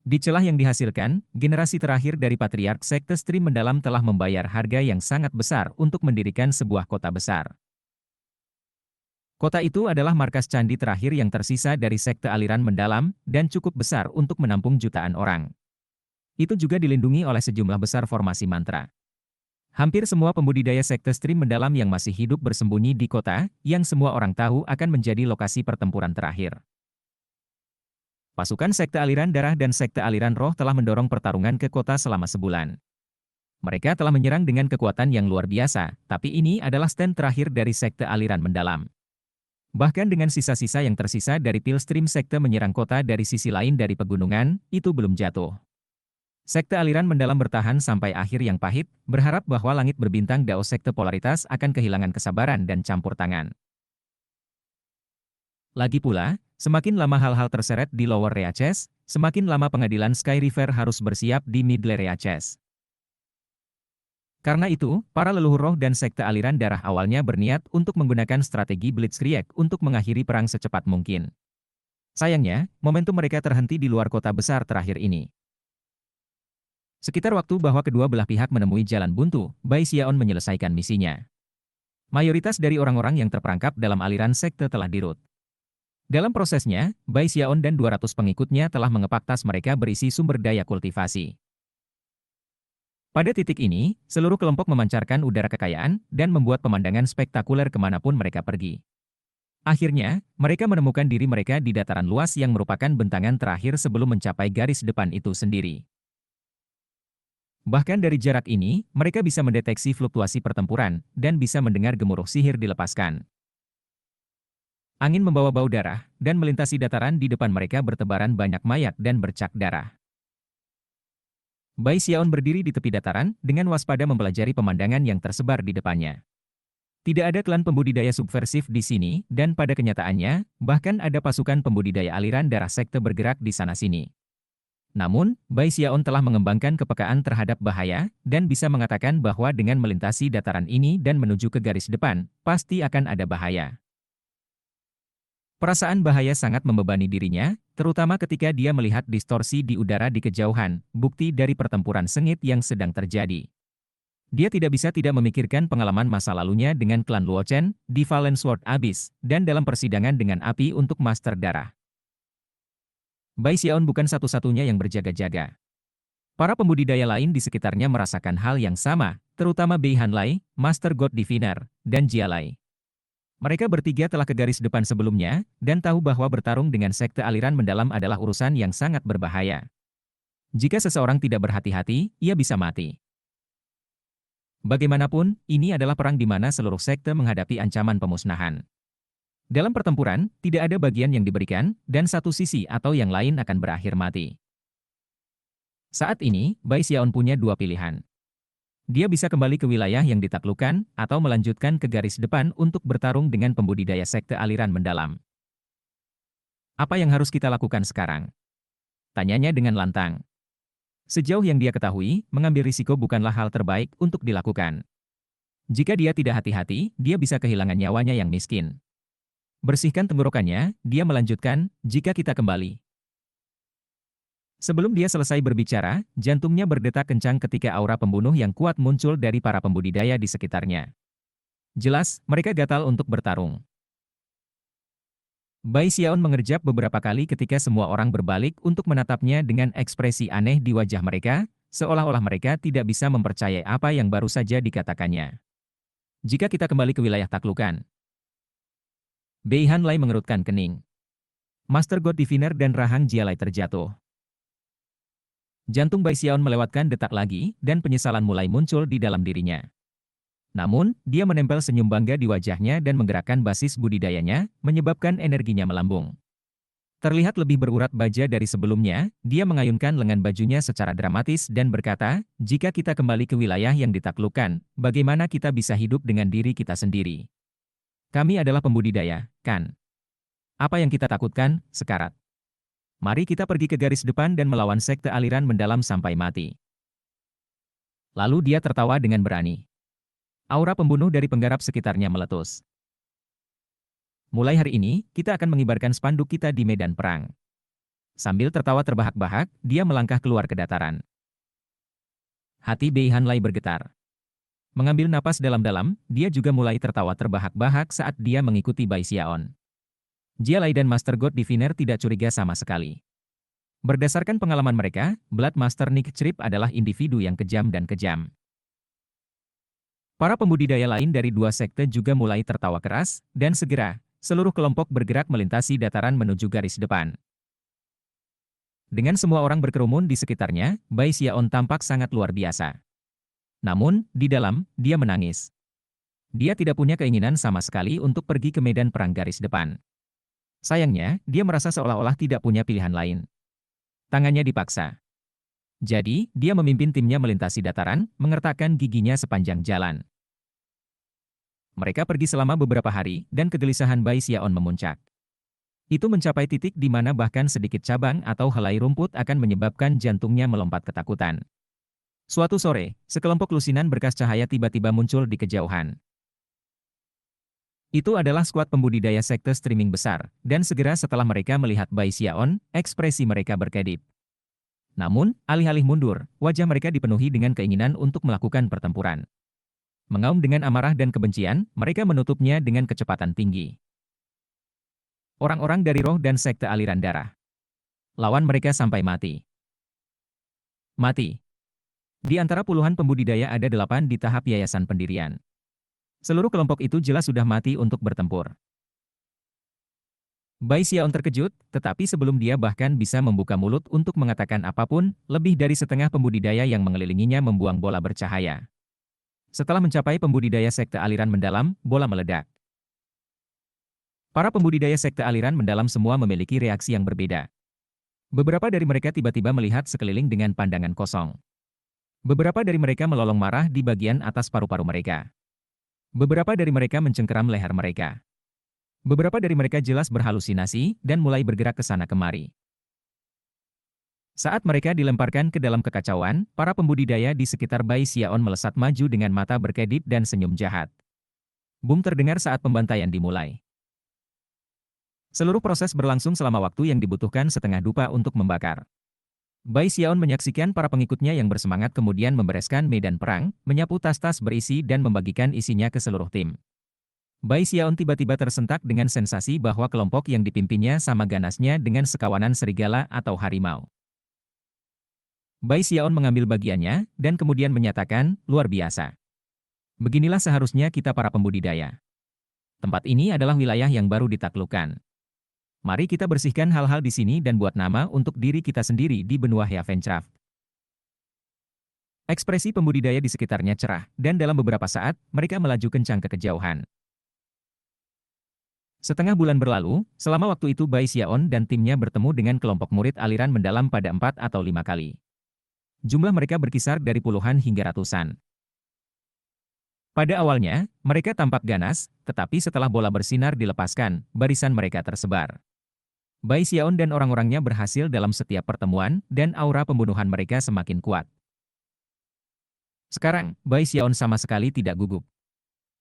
Di celah yang dihasilkan, generasi terakhir dari Patriark Sekte Stream Mendalam telah membayar harga yang sangat besar untuk mendirikan sebuah kota besar. Kota itu adalah markas candi terakhir yang tersisa dari Sekte Aliran Mendalam, dan cukup besar untuk menampung jutaan orang. Itu juga dilindungi oleh sejumlah besar formasi mantra. Hampir semua pembudidaya Sekte Stream Mendalam yang masih hidup bersembunyi di kota, yang semua orang tahu akan menjadi lokasi pertempuran terakhir. Pasukan Sekte Aliran Darah dan Sekte Aliran Roh telah mendorong pertarungan ke kota selama sebulan. Mereka telah menyerang dengan kekuatan yang luar biasa, tapi ini adalah stand terakhir dari Sekte Aliran Mendalam. Bahkan dengan sisa-sisa yang tersisa dari Pilstream Sekte menyerang kota dari sisi lain dari pegunungan, itu belum jatuh. Sekte Aliran Mendalam bertahan sampai akhir yang pahit, berharap bahwa langit berbintang Dao Sekte Polaritas akan kehilangan kesabaran dan campur tangan. Lagi pula, semakin lama hal-hal terseret di Lower Reaches, semakin lama pengadilan Sky River harus bersiap di Middle Reaches. Karena itu, para leluhur roh dan Sekte Aliran Darah awalnya berniat untuk menggunakan strategi Blitzkrieg untuk mengakhiri perang secepat mungkin. Sayangnya, momentum mereka terhenti di luar kota besar terakhir ini. Sekitar waktu bahwa kedua belah pihak menemui jalan buntu, Bai Xiaon menyelesaikan misinya. Mayoritas dari orang-orang yang terperangkap dalam aliran sekte telah dirut. Dalam prosesnya, Bai Xiaon dan 200 pengikutnya telah mengepak tas mereka berisi sumber daya kultivasi. Pada titik ini, seluruh kelompok memancarkan udara kekayaan dan membuat pemandangan spektakuler kemanapun mereka pergi. Akhirnya, mereka menemukan diri mereka di dataran luas yang merupakan bentangan terakhir sebelum mencapai garis depan itu sendiri. Bahkan dari jarak ini, mereka bisa mendeteksi fluktuasi pertempuran, dan bisa mendengar gemuruh sihir dilepaskan. Angin membawa bau darah, dan melintasi dataran di depan mereka bertebaran banyak mayat dan bercak darah. Bai Xiaon berdiri di tepi dataran, dengan waspada mempelajari pemandangan yang tersebar di depannya. Tidak ada klan pembudidaya subversif di sini, dan pada kenyataannya, bahkan ada pasukan pembudidaya aliran darah sekte bergerak di sana-sini. Namun, Bai Xiaon telah mengembangkan kepekaan terhadap bahaya, dan bisa mengatakan bahwa dengan melintasi dataran ini dan menuju ke garis depan, pasti akan ada bahaya. Perasaan bahaya sangat membebani dirinya, terutama ketika dia melihat distorsi di udara di kejauhan, bukti dari pertempuran sengit yang sedang terjadi. Dia tidak bisa tidak memikirkan pengalaman masa lalunya dengan klan Luochen, di Fallen Sword Abyss, dan dalam persidangan dengan api untuk Master Darah. Bai Xiaon bukan satu-satunya yang berjaga-jaga. Para pembudidaya lain di sekitarnya merasakan hal yang sama, terutama Bei Hanlai, Master God Diviner, dan Jialai. Mereka bertiga telah ke garis depan sebelumnya, dan tahu bahwa bertarung dengan sekte aliran mendalam adalah urusan yang sangat berbahaya. Jika seseorang tidak berhati-hati, ia bisa mati. Bagaimanapun, ini adalah perang di mana seluruh sekte menghadapi ancaman pemusnahan. Dalam pertempuran, tidak ada bagian yang diberikan, dan satu sisi atau yang lain akan berakhir mati. Saat ini, Bai Xiaon punya dua pilihan. Dia bisa kembali ke wilayah yang ditaklukkan, atau melanjutkan ke garis depan untuk bertarung dengan pembudidaya sekte aliran mendalam. Apa yang harus kita lakukan sekarang? Tanyanya dengan lantang. Sejauh yang dia ketahui, mengambil risiko bukanlah hal terbaik untuk dilakukan. Jika dia tidak hati-hati, dia bisa kehilangan nyawanya yang miskin. Bersihkan tenggorokannya, dia melanjutkan, jika kita kembali. Sebelum dia selesai berbicara, jantungnya berdetak kencang ketika aura pembunuh yang kuat muncul dari para pembudidaya di sekitarnya. Jelas, mereka gatal untuk bertarung. Bai Xiaon mengerjap beberapa kali ketika semua orang berbalik untuk menatapnya dengan ekspresi aneh di wajah mereka, seolah-olah mereka tidak bisa mempercayai apa yang baru saja dikatakannya. Jika kita kembali ke wilayah taklukan. Bei Hanlai mengerutkan kening. Master God Diviner dan Rahang Jialai terjatuh. Jantung Bai Xiaon melewatkan detak lagi, dan penyesalan mulai muncul di dalam dirinya. Namun, dia menempel senyum bangga di wajahnya dan menggerakkan basis budidayanya, menyebabkan energinya melambung. Terlihat lebih berurat baja dari sebelumnya, dia mengayunkan lengan bajunya secara dramatis dan berkata, jika kita kembali ke wilayah yang ditaklukkan, bagaimana kita bisa hidup dengan diri kita sendiri? Kami adalah pembudidaya, kan? Apa yang kita takutkan, sekarat? Mari kita pergi ke garis depan dan melawan sekte aliran mendalam sampai mati. Lalu dia tertawa dengan berani. Aura pembunuh dari penggarap sekitarnya meletus. Mulai hari ini, kita akan mengibarkan spanduk kita di medan perang. Sambil tertawa terbahak-bahak, dia melangkah keluar ke dataran. Hati Bei Hanlai bergetar. Mengambil napas dalam-dalam, dia juga mulai tertawa terbahak-bahak saat dia mengikuti Bai Xiaon. Jia Lai dan Master God Diviner tidak curiga sama sekali. Berdasarkan pengalaman mereka, Blood Master Nick Trip adalah individu yang kejam dan kejam. Para pembudidaya lain dari dua sekte juga mulai tertawa keras, dan segera, seluruh kelompok bergerak melintasi dataran menuju garis depan. Dengan semua orang berkerumun di sekitarnya, Bai Xiaon tampak sangat luar biasa. Namun, di dalam, dia menangis. Dia tidak punya keinginan sama sekali untuk pergi ke medan perang garis depan. Sayangnya, dia merasa seolah-olah tidak punya pilihan lain. Tangannya dipaksa. Jadi, dia memimpin timnya melintasi dataran, mengertakkan giginya sepanjang jalan. Mereka pergi selama beberapa hari, dan kegelisahan Bai Xiaon memuncak. Itu mencapai titik di mana bahkan sedikit cabang atau helai rumput akan menyebabkan jantungnya melompat ketakutan. Suatu sore, sekelompok lusinan berkas cahaya tiba-tiba muncul di kejauhan. Itu adalah skuad pembudidaya sekte streaming besar, dan segera setelah mereka melihat Bai Xiaon, ekspresi mereka berkedip. Namun, alih-alih mundur, wajah mereka dipenuhi dengan keinginan untuk melakukan pertempuran. Mengaum dengan amarah dan kebencian, mereka menutupnya dengan kecepatan tinggi. Orang-orang dari roh dan sekte aliran darah. Lawan mereka sampai mati. Mati. Di antara puluhan pembudidaya ada 8 di tahap yayasan pendirian. Seluruh kelompok itu jelas sudah mati untuk bertempur. Bai Xiaon terkejut, tetapi sebelum dia bahkan bisa membuka mulut untuk mengatakan apapun, lebih dari setengah pembudidaya yang mengelilinginya membuang bola bercahaya. Setelah mencapai pembudidaya sekte aliran mendalam, bola meledak. Para pembudidaya sekte aliran mendalam semua memiliki reaksi yang berbeda. Beberapa dari mereka tiba-tiba melihat sekeliling dengan pandangan kosong. Beberapa dari mereka melolong marah di bagian atas paru-paru mereka. Beberapa dari mereka mencengkeram leher mereka. Beberapa dari mereka jelas berhalusinasi dan mulai bergerak ke sana kemari. Saat mereka dilemparkan ke dalam kekacauan, para pembudidaya di sekitar Bai Xiaon melesat maju dengan mata berkedip dan senyum jahat. Boom terdengar saat pembantaian dimulai. Seluruh proses berlangsung selama waktu yang dibutuhkan setengah dupa untuk membakar. Bai Xiaon menyaksikan para pengikutnya yang bersemangat kemudian membereskan medan perang, menyapu tas-tas berisi dan membagikan isinya ke seluruh tim. Bai Xiaon tiba-tiba tersentak dengan sensasi bahwa kelompok yang dipimpinnya sama ganasnya dengan sekawanan serigala atau harimau. Bai Xiaon mengambil bagiannya, dan kemudian menyatakan, luar biasa. Beginilah seharusnya kita para pembudidaya. Tempat ini adalah wilayah yang baru ditaklukkan. Mari kita bersihkan hal-hal di sini dan buat nama untuk diri kita sendiri di benua Heavencraft. Ekspresi pembudidaya di sekitarnya cerah, dan dalam beberapa saat, mereka melaju kencang ke kejauhan. Setengah bulan berlalu, selama waktu itu Bai Xiaon dan timnya bertemu dengan kelompok murid aliran mendalam pada 4 atau 5 kali. Jumlah mereka berkisar dari puluhan hingga ratusan. Pada awalnya, mereka tampak ganas, tetapi setelah bola bersinar dilepaskan, barisan mereka tersebar. Bai Xiaon dan orang-orangnya berhasil dalam setiap pertemuan, dan aura pembunuhan mereka semakin kuat. Sekarang, Bai Xiaon sama sekali tidak gugup.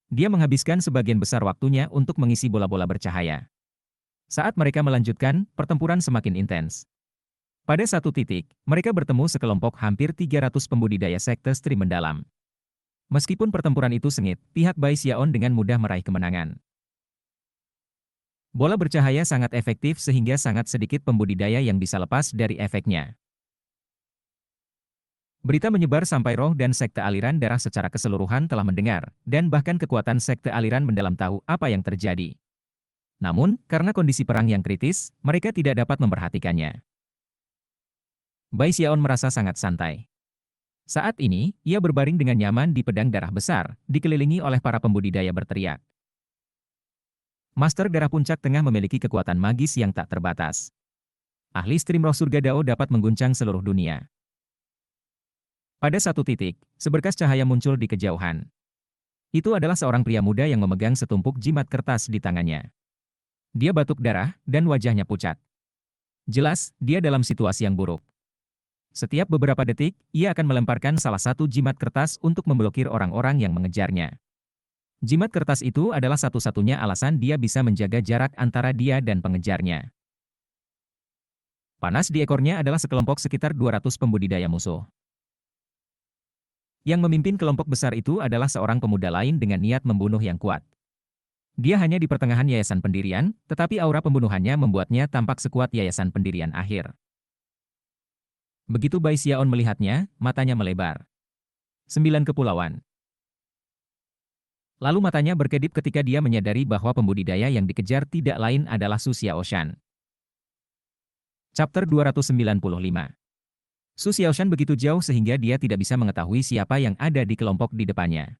Dia menghabiskan sebagian besar waktunya untuk mengisi bola-bola bercahaya. Saat mereka melanjutkan, pertempuran semakin intens. Pada satu titik, mereka bertemu sekelompok hampir 300 pembudidaya sekte stream mendalam. Meskipun pertempuran itu sengit, pihak Bai Xiaon dengan mudah meraih kemenangan. Bola bercahaya sangat efektif sehingga sangat sedikit pembudidaya yang bisa lepas dari efeknya. Berita menyebar sampai roh dan sekte aliran darah secara keseluruhan telah mendengar, dan bahkan kekuatan sekte aliran mendalam tahu apa yang terjadi. Namun, karena kondisi perang yang kritis, mereka tidak dapat memperhatikannya. Bai Xiaon merasa sangat santai. Saat ini, ia berbaring dengan nyaman di pedang darah besar, dikelilingi oleh para pembudidaya berteriak. Master Darah Puncak Tengah memiliki kekuatan magis yang tak terbatas. Ahli stream roh surga Dao dapat mengguncang seluruh dunia. Pada satu titik, seberkas cahaya muncul di kejauhan. Itu adalah seorang pria muda yang memegang setumpuk jimat kertas di tangannya. Dia batuk darah, dan wajahnya pucat. Jelas, dia dalam situasi yang buruk. Setiap beberapa detik, ia akan melemparkan salah satu jimat kertas untuk memblokir orang-orang yang mengejarnya. Jimat kertas itu adalah satu-satunya alasan dia bisa menjaga jarak antara dia dan pengejarnya. Panas di ekornya adalah sekelompok sekitar 200 pembudidaya musuh. Yang memimpin kelompok besar itu adalah seorang pemuda lain dengan niat membunuh yang kuat. Dia hanya di pertengahan yayasan pendirian, tetapi aura pembunuhannya membuatnya tampak sekuat yayasan pendirian akhir. Begitu Bai Xiaon melihatnya, matanya melebar. 9 kepulauan. Lalu matanya berkedip ketika dia menyadari bahwa pembudidaya yang dikejar tidak lain adalah Su Xiaoshan. Chapter 295. Su Xiaoshan begitu jauh sehingga dia tidak bisa mengetahui siapa yang ada di kelompok di depannya.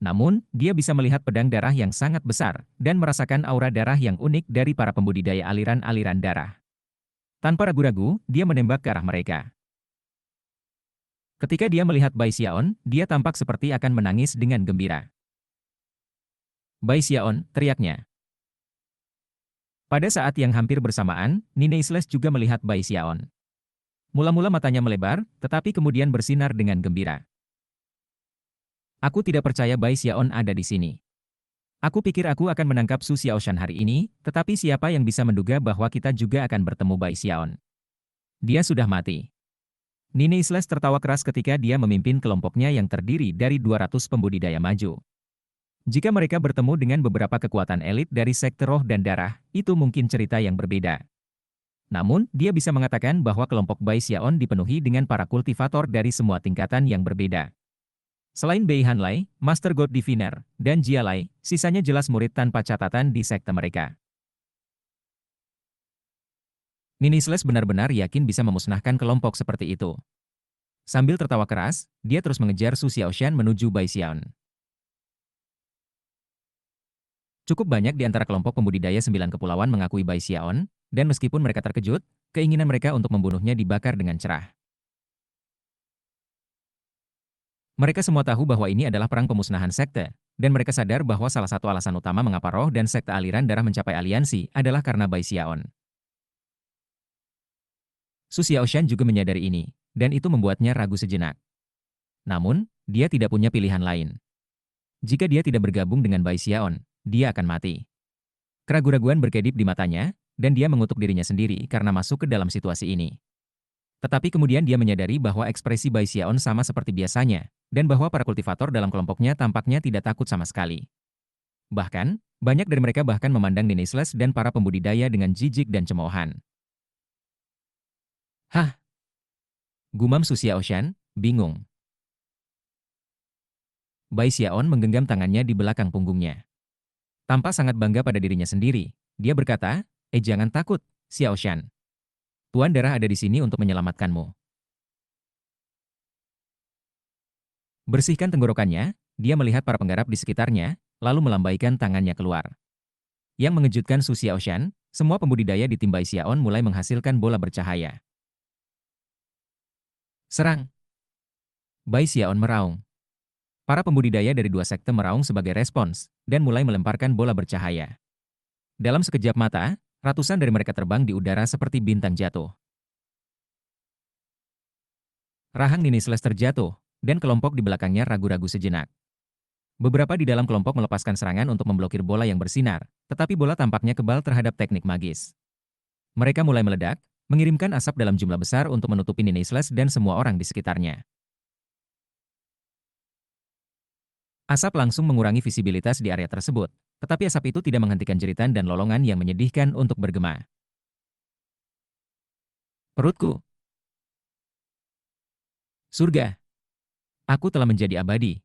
Namun, dia bisa melihat pedang darah yang sangat besar, dan merasakan aura darah yang unik dari para pembudidaya aliran-aliran darah. Tanpa ragu-ragu, dia menembak ke arah mereka. Ketika dia melihat Bai Xiaon, dia tampak seperti akan menangis dengan gembira. Bai Xiaon, teriaknya. Pada saat yang hampir bersamaan, Nine Slash juga melihat Bai Xiaon. Mula-mula matanya melebar, tetapi kemudian bersinar dengan gembira. Aku tidak percaya Bai Xiaon ada di sini. Aku pikir aku akan menangkap Su Xiaoshan hari ini, tetapi siapa yang bisa menduga bahwa kita juga akan bertemu Bai Xiaon. Dia sudah mati. Nine Slash tertawa keras ketika dia memimpin kelompoknya yang terdiri dari 200 pembudidaya maju. Jika mereka bertemu dengan beberapa kekuatan elit dari sekte roh dan darah, itu mungkin cerita yang berbeda. Namun, dia bisa mengatakan bahwa kelompok Bai Xiaon dipenuhi dengan para kultivator dari semua tingkatan yang berbeda. Selain Bei Hanlai, Master God Diviner, dan Jia Lai, sisanya jelas murid tanpa catatan di sekte mereka. Nini Slash benar-benar yakin bisa memusnahkan kelompok seperti itu. Sambil tertawa keras, dia terus mengejar Su Xiaoshan menuju Bai Xiaon. Cukup banyak di antara kelompok pembudidaya 9 kepulauan mengakui Bai Xiaon, dan meskipun mereka terkejut, keinginan mereka untuk membunuhnya dibakar dengan cerah. Mereka semua tahu bahwa ini adalah perang pemusnahan sekte, dan mereka sadar bahwa salah satu alasan utama mengapa roh dan sekte aliran darah mencapai aliansi adalah karena Bai Xiaon. Su Xiaoshan juga menyadari ini, dan itu membuatnya ragu sejenak. Namun, dia tidak punya pilihan lain. Jika dia tidak bergabung dengan Bai Xiaon, dia akan mati. Keraguan-raguan berkedip di matanya, dan dia mengutuk dirinya sendiri karena masuk ke dalam situasi ini. Tetapi kemudian dia menyadari bahwa ekspresi Bai Xiaon sama seperti biasanya, dan bahwa para kultivator dalam kelompoknya tampaknya tidak takut sama sekali. Bahkan, banyak dari mereka bahkan memandang Nine Slash dan para pembudidaya dengan jijik dan cemoohan. Hah? Gumam Su Xiaoshan, bingung. Bai Xiaon menggenggam tangannya di belakang punggungnya. Tampak sangat bangga pada dirinya sendiri, dia berkata, jangan takut, Xiaoshan. Tuan Darah ada di sini untuk menyelamatkanmu. Bersihkan tenggorokannya, dia melihat para penggarap di sekitarnya, lalu melambaikan tangannya keluar. Yang mengejutkan Su Xiaoshan, semua pembudidaya di tim Bai Xiaon mulai menghasilkan bola bercahaya. Serang! Bai Xiaon meraung. Para pembudidaya dari dua sekte meraung sebagai respons, dan mulai melemparkan bola bercahaya. Dalam sekejap mata, ratusan dari mereka terbang di udara seperti bintang jatuh. Rahang Nini Slash terjatuh, dan kelompok di belakangnya ragu-ragu sejenak. Beberapa di dalam kelompok melepaskan serangan untuk memblokir bola yang bersinar, tetapi bola tampaknya kebal terhadap teknik magis. Mereka mulai meledak, mengirimkan asap dalam jumlah besar untuk menutupi Nini Slash dan semua orang di sekitarnya. Asap langsung mengurangi visibilitas di area tersebut, tetapi asap itu tidak menghentikan jeritan dan lolongan yang menyedihkan untuk bergema. Perutku. Surga. Aku telah menjadi abadi.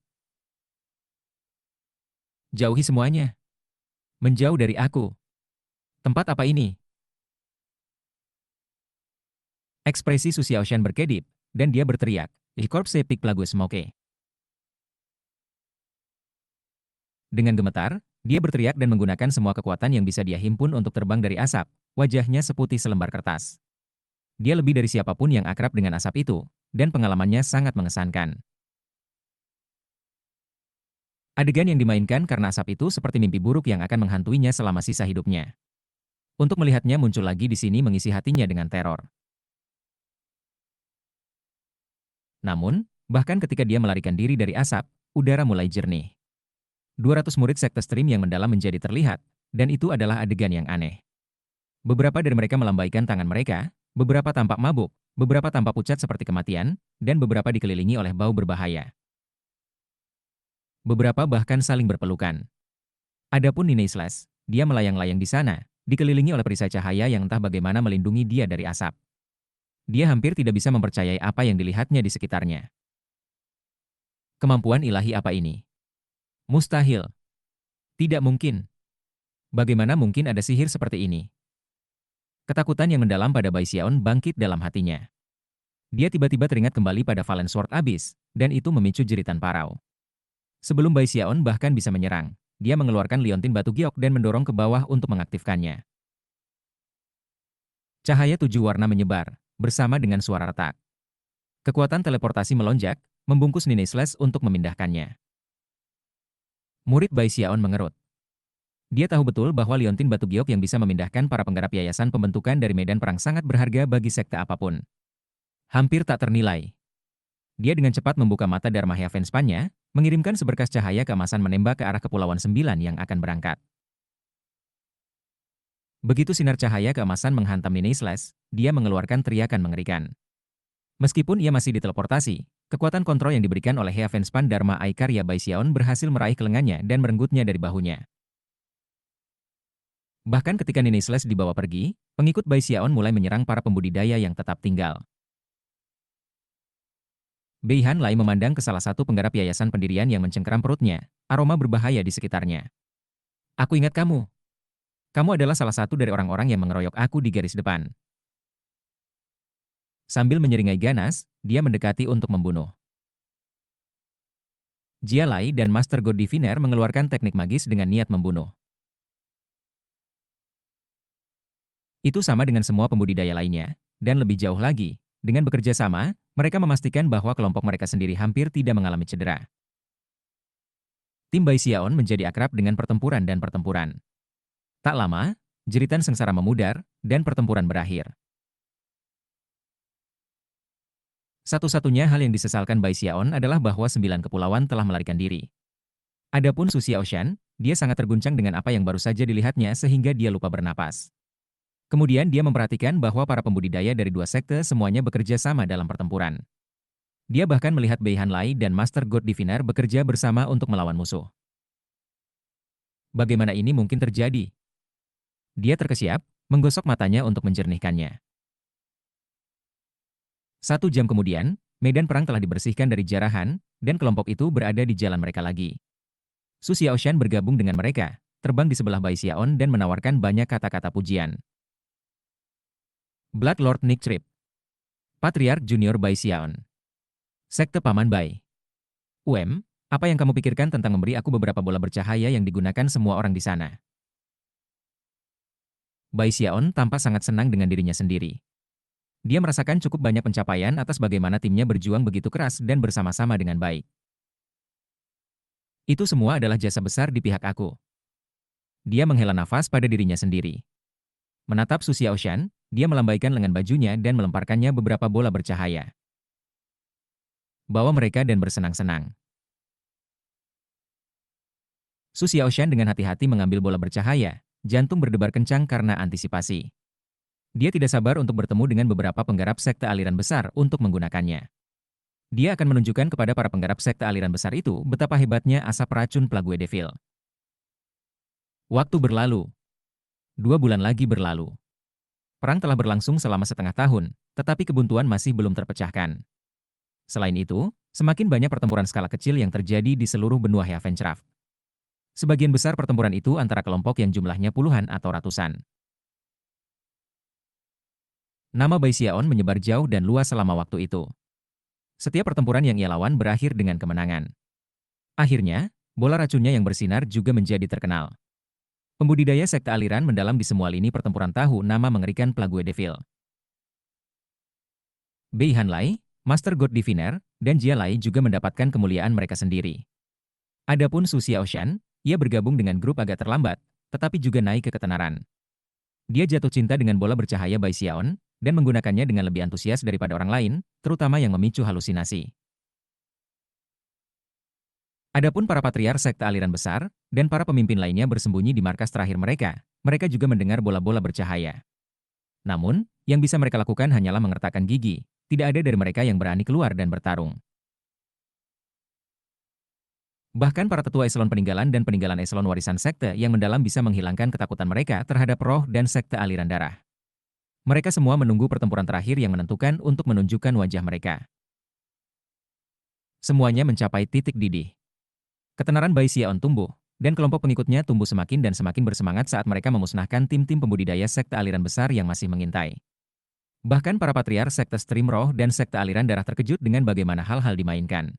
Jauhi semuanya. Menjauh dari aku. Tempat apa ini? Ekspresi Su Xiaoshan berkedip, dan dia berteriak, "Corpse Epic Plague Smoke." Dengan gemetar, dia berteriak dan menggunakan semua kekuatan yang bisa dia himpun untuk terbang dari asap, wajahnya seputih selembar kertas. Dia lebih dari siapapun yang akrab dengan asap itu, dan pengalamannya sangat mengesankan. Adegan yang dimainkan karena asap itu seperti mimpi buruk yang akan menghantuinya selama sisa hidupnya. Untuk melihatnya muncul lagi di sini mengisi hatinya dengan teror. Namun, bahkan ketika dia melarikan diri dari asap, udara mulai jernih. 200 murid sekte stream yang mendalam menjadi terlihat, dan itu adalah adegan yang aneh. Beberapa dari mereka melambaikan tangan mereka, beberapa tampak mabuk, beberapa tampak pucat seperti kematian, dan beberapa dikelilingi oleh bau berbahaya. Beberapa bahkan saling berpelukan. Adapun Nine Slash, dia melayang-layang di sana, dikelilingi oleh perisai cahaya yang entah bagaimana melindungi dia dari asap. Dia hampir tidak bisa mempercayai apa yang dilihatnya di sekitarnya. Kemampuan ilahi apa ini? Mustahil. Tidak mungkin. Bagaimana mungkin ada sihir seperti ini? Ketakutan yang mendalam pada Bai Xiaon bangkit dalam hatinya. Dia tiba-tiba teringat kembali pada Valen Sword Abyss, dan itu memicu jeritan parau. Sebelum Bai Xiaon bahkan bisa menyerang, dia mengeluarkan liontin batu giok dan mendorong ke bawah untuk mengaktifkannya. Cahaya 7 warna menyebar, bersama dengan suara retak. Kekuatan teleportasi melonjak, membungkus Nine Slash untuk memindahkannya. Murid Bai Xiaon mengerut. Dia tahu betul bahwa liontin batu giok yang bisa memindahkan para penggarap yayasan pembentukan dari medan perang sangat berharga bagi sekte apapun. Hampir tak ternilai. Dia dengan cepat membuka mata Dharma Heaven Span-nya, mengirimkan seberkas cahaya keemasan menembak ke arah Kepulauan Sembilan yang akan berangkat. Begitu sinar cahaya keemasan menghantam Nine Slash, dia mengeluarkan teriakan mengerikan. Meskipun ia masih diteleportasi, kekuatan kontrol yang diberikan oleh Heaven Span Dharma Aikarya Bai Xiaon berhasil meraih ke lengannya dan merenggutnya dari bahunya. Bahkan ketika Nine Slash dibawa pergi, pengikut Bai Xiaon mulai menyerang para pembudidaya yang tetap tinggal. Bei Han Lai memandang ke salah satu penggarap yayasan pendirian yang mencengkeram perutnya, aroma berbahaya di sekitarnya. Aku ingat kamu. Kamu adalah salah satu dari orang-orang yang mengeroyok aku di garis depan. Sambil menyeringai ganas, dia mendekati untuk membunuh. Jia Lai dan Master God Diviner mengeluarkan teknik magis dengan niat membunuh. Itu sama dengan semua pembudidaya lainnya, dan lebih jauh lagi, dengan bekerja sama, mereka memastikan bahwa kelompok mereka sendiri hampir tidak mengalami cedera. Tim Bai Xiaon menjadi akrab dengan pertempuran dan pertempuran. Tak lama, jeritan sengsara memudar, dan pertempuran berakhir. Satu-satunya hal yang disesalkan Bai Xiaon adalah bahwa 9 kepulauan telah melarikan diri. Adapun Su Xiaoshan, dia sangat terguncang dengan apa yang baru saja dilihatnya sehingga dia lupa bernapas. Kemudian dia memperhatikan bahwa para pembudidaya dari dua sekte semuanya bekerja sama dalam pertempuran. Dia bahkan melihat Bei Han Lai dan Master God Diviner bekerja bersama untuk melawan musuh. Bagaimana ini mungkin terjadi? Dia terkesiap, menggosok matanya untuk menjernihkannya. 1 jam kemudian, medan perang telah dibersihkan dari jarahan, dan kelompok itu berada di jalan mereka lagi. Su Xiaoshan bergabung dengan mereka, terbang di sebelah Bai Xiaon dan menawarkan banyak kata-kata pujian. Blood Lord Nick Trip, Patriark Junior Bai Xiaon, Sekte Paman Bai. Apa yang kamu pikirkan tentang memberi aku beberapa bola bercahaya yang digunakan semua orang di sana? Bai Xiaon tampak sangat senang dengan dirinya sendiri. Dia merasakan cukup banyak pencapaian atas bagaimana timnya berjuang begitu keras dan bersama-sama dengan baik. Itu semua adalah jasa besar di pihak aku. Dia menghela nafas pada dirinya sendiri. Menatap Su Xiaoshan, dia melambaikan lengan bajunya dan melemparkannya beberapa bola bercahaya. Bawa mereka dan bersenang-senang. Su Xiaoshan dengan hati-hati mengambil bola bercahaya, jantung berdebar kencang karena antisipasi. Dia tidak sabar untuk bertemu dengan beberapa penggarap sekte aliran besar untuk menggunakannya. Dia akan menunjukkan kepada para penggarap sekte aliran besar itu betapa hebatnya asap racun Plague Devil. Waktu berlalu. 2 bulan lagi berlalu. Perang telah berlangsung selama setengah tahun, tetapi kebuntuan masih belum terpecahkan. Selain itu, semakin banyak pertempuran skala kecil yang terjadi di seluruh benua Heavenscraft. Sebagian besar pertempuran itu antara kelompok yang jumlahnya puluhan atau ratusan. Nama Bai Xiaon menyebar jauh dan luas selama waktu itu. Setiap pertempuran yang ia lawan berakhir dengan kemenangan. Akhirnya, bola racunnya yang bersinar juga menjadi terkenal. Pembudidaya sekte aliran mendalam di semua lini pertempuran tahu nama mengerikan Plague Devil. Bei Hanlai, Master God Diviner, dan Jia Lai juga mendapatkan kemuliaan mereka sendiri. Adapun Su Xiaoshan, ia bergabung dengan grup agak terlambat, tetapi juga naik ke ketenaran. Dia jatuh cinta dengan bola bercahaya Bai Xiaon, dan menggunakannya dengan lebih antusias daripada orang lain, terutama yang memicu halusinasi. Adapun para patriark sekte aliran besar, dan para pemimpin lainnya bersembunyi di markas terakhir mereka, mereka juga mendengar bola-bola bercahaya. Namun, yang bisa mereka lakukan hanyalah mengertakkan gigi, tidak ada dari mereka yang berani keluar dan bertarung. Bahkan para tetua eselon peninggalan dan peninggalan eselon warisan sekte yang mendalam bisa menghilangkan ketakutan mereka terhadap roh dan sekte aliran darah. Mereka semua menunggu pertempuran terakhir yang menentukan untuk menunjukkan wajah mereka. Semuanya mencapai titik didih. Ketenaran Bai Xiaon tumbuh, dan kelompok pengikutnya tumbuh semakin dan semakin bersemangat saat mereka memusnahkan tim-tim pembudidaya sekte aliran besar yang masih mengintai. Bahkan para patriark sekte stream roh dan sekte aliran darah terkejut dengan bagaimana hal-hal dimainkan.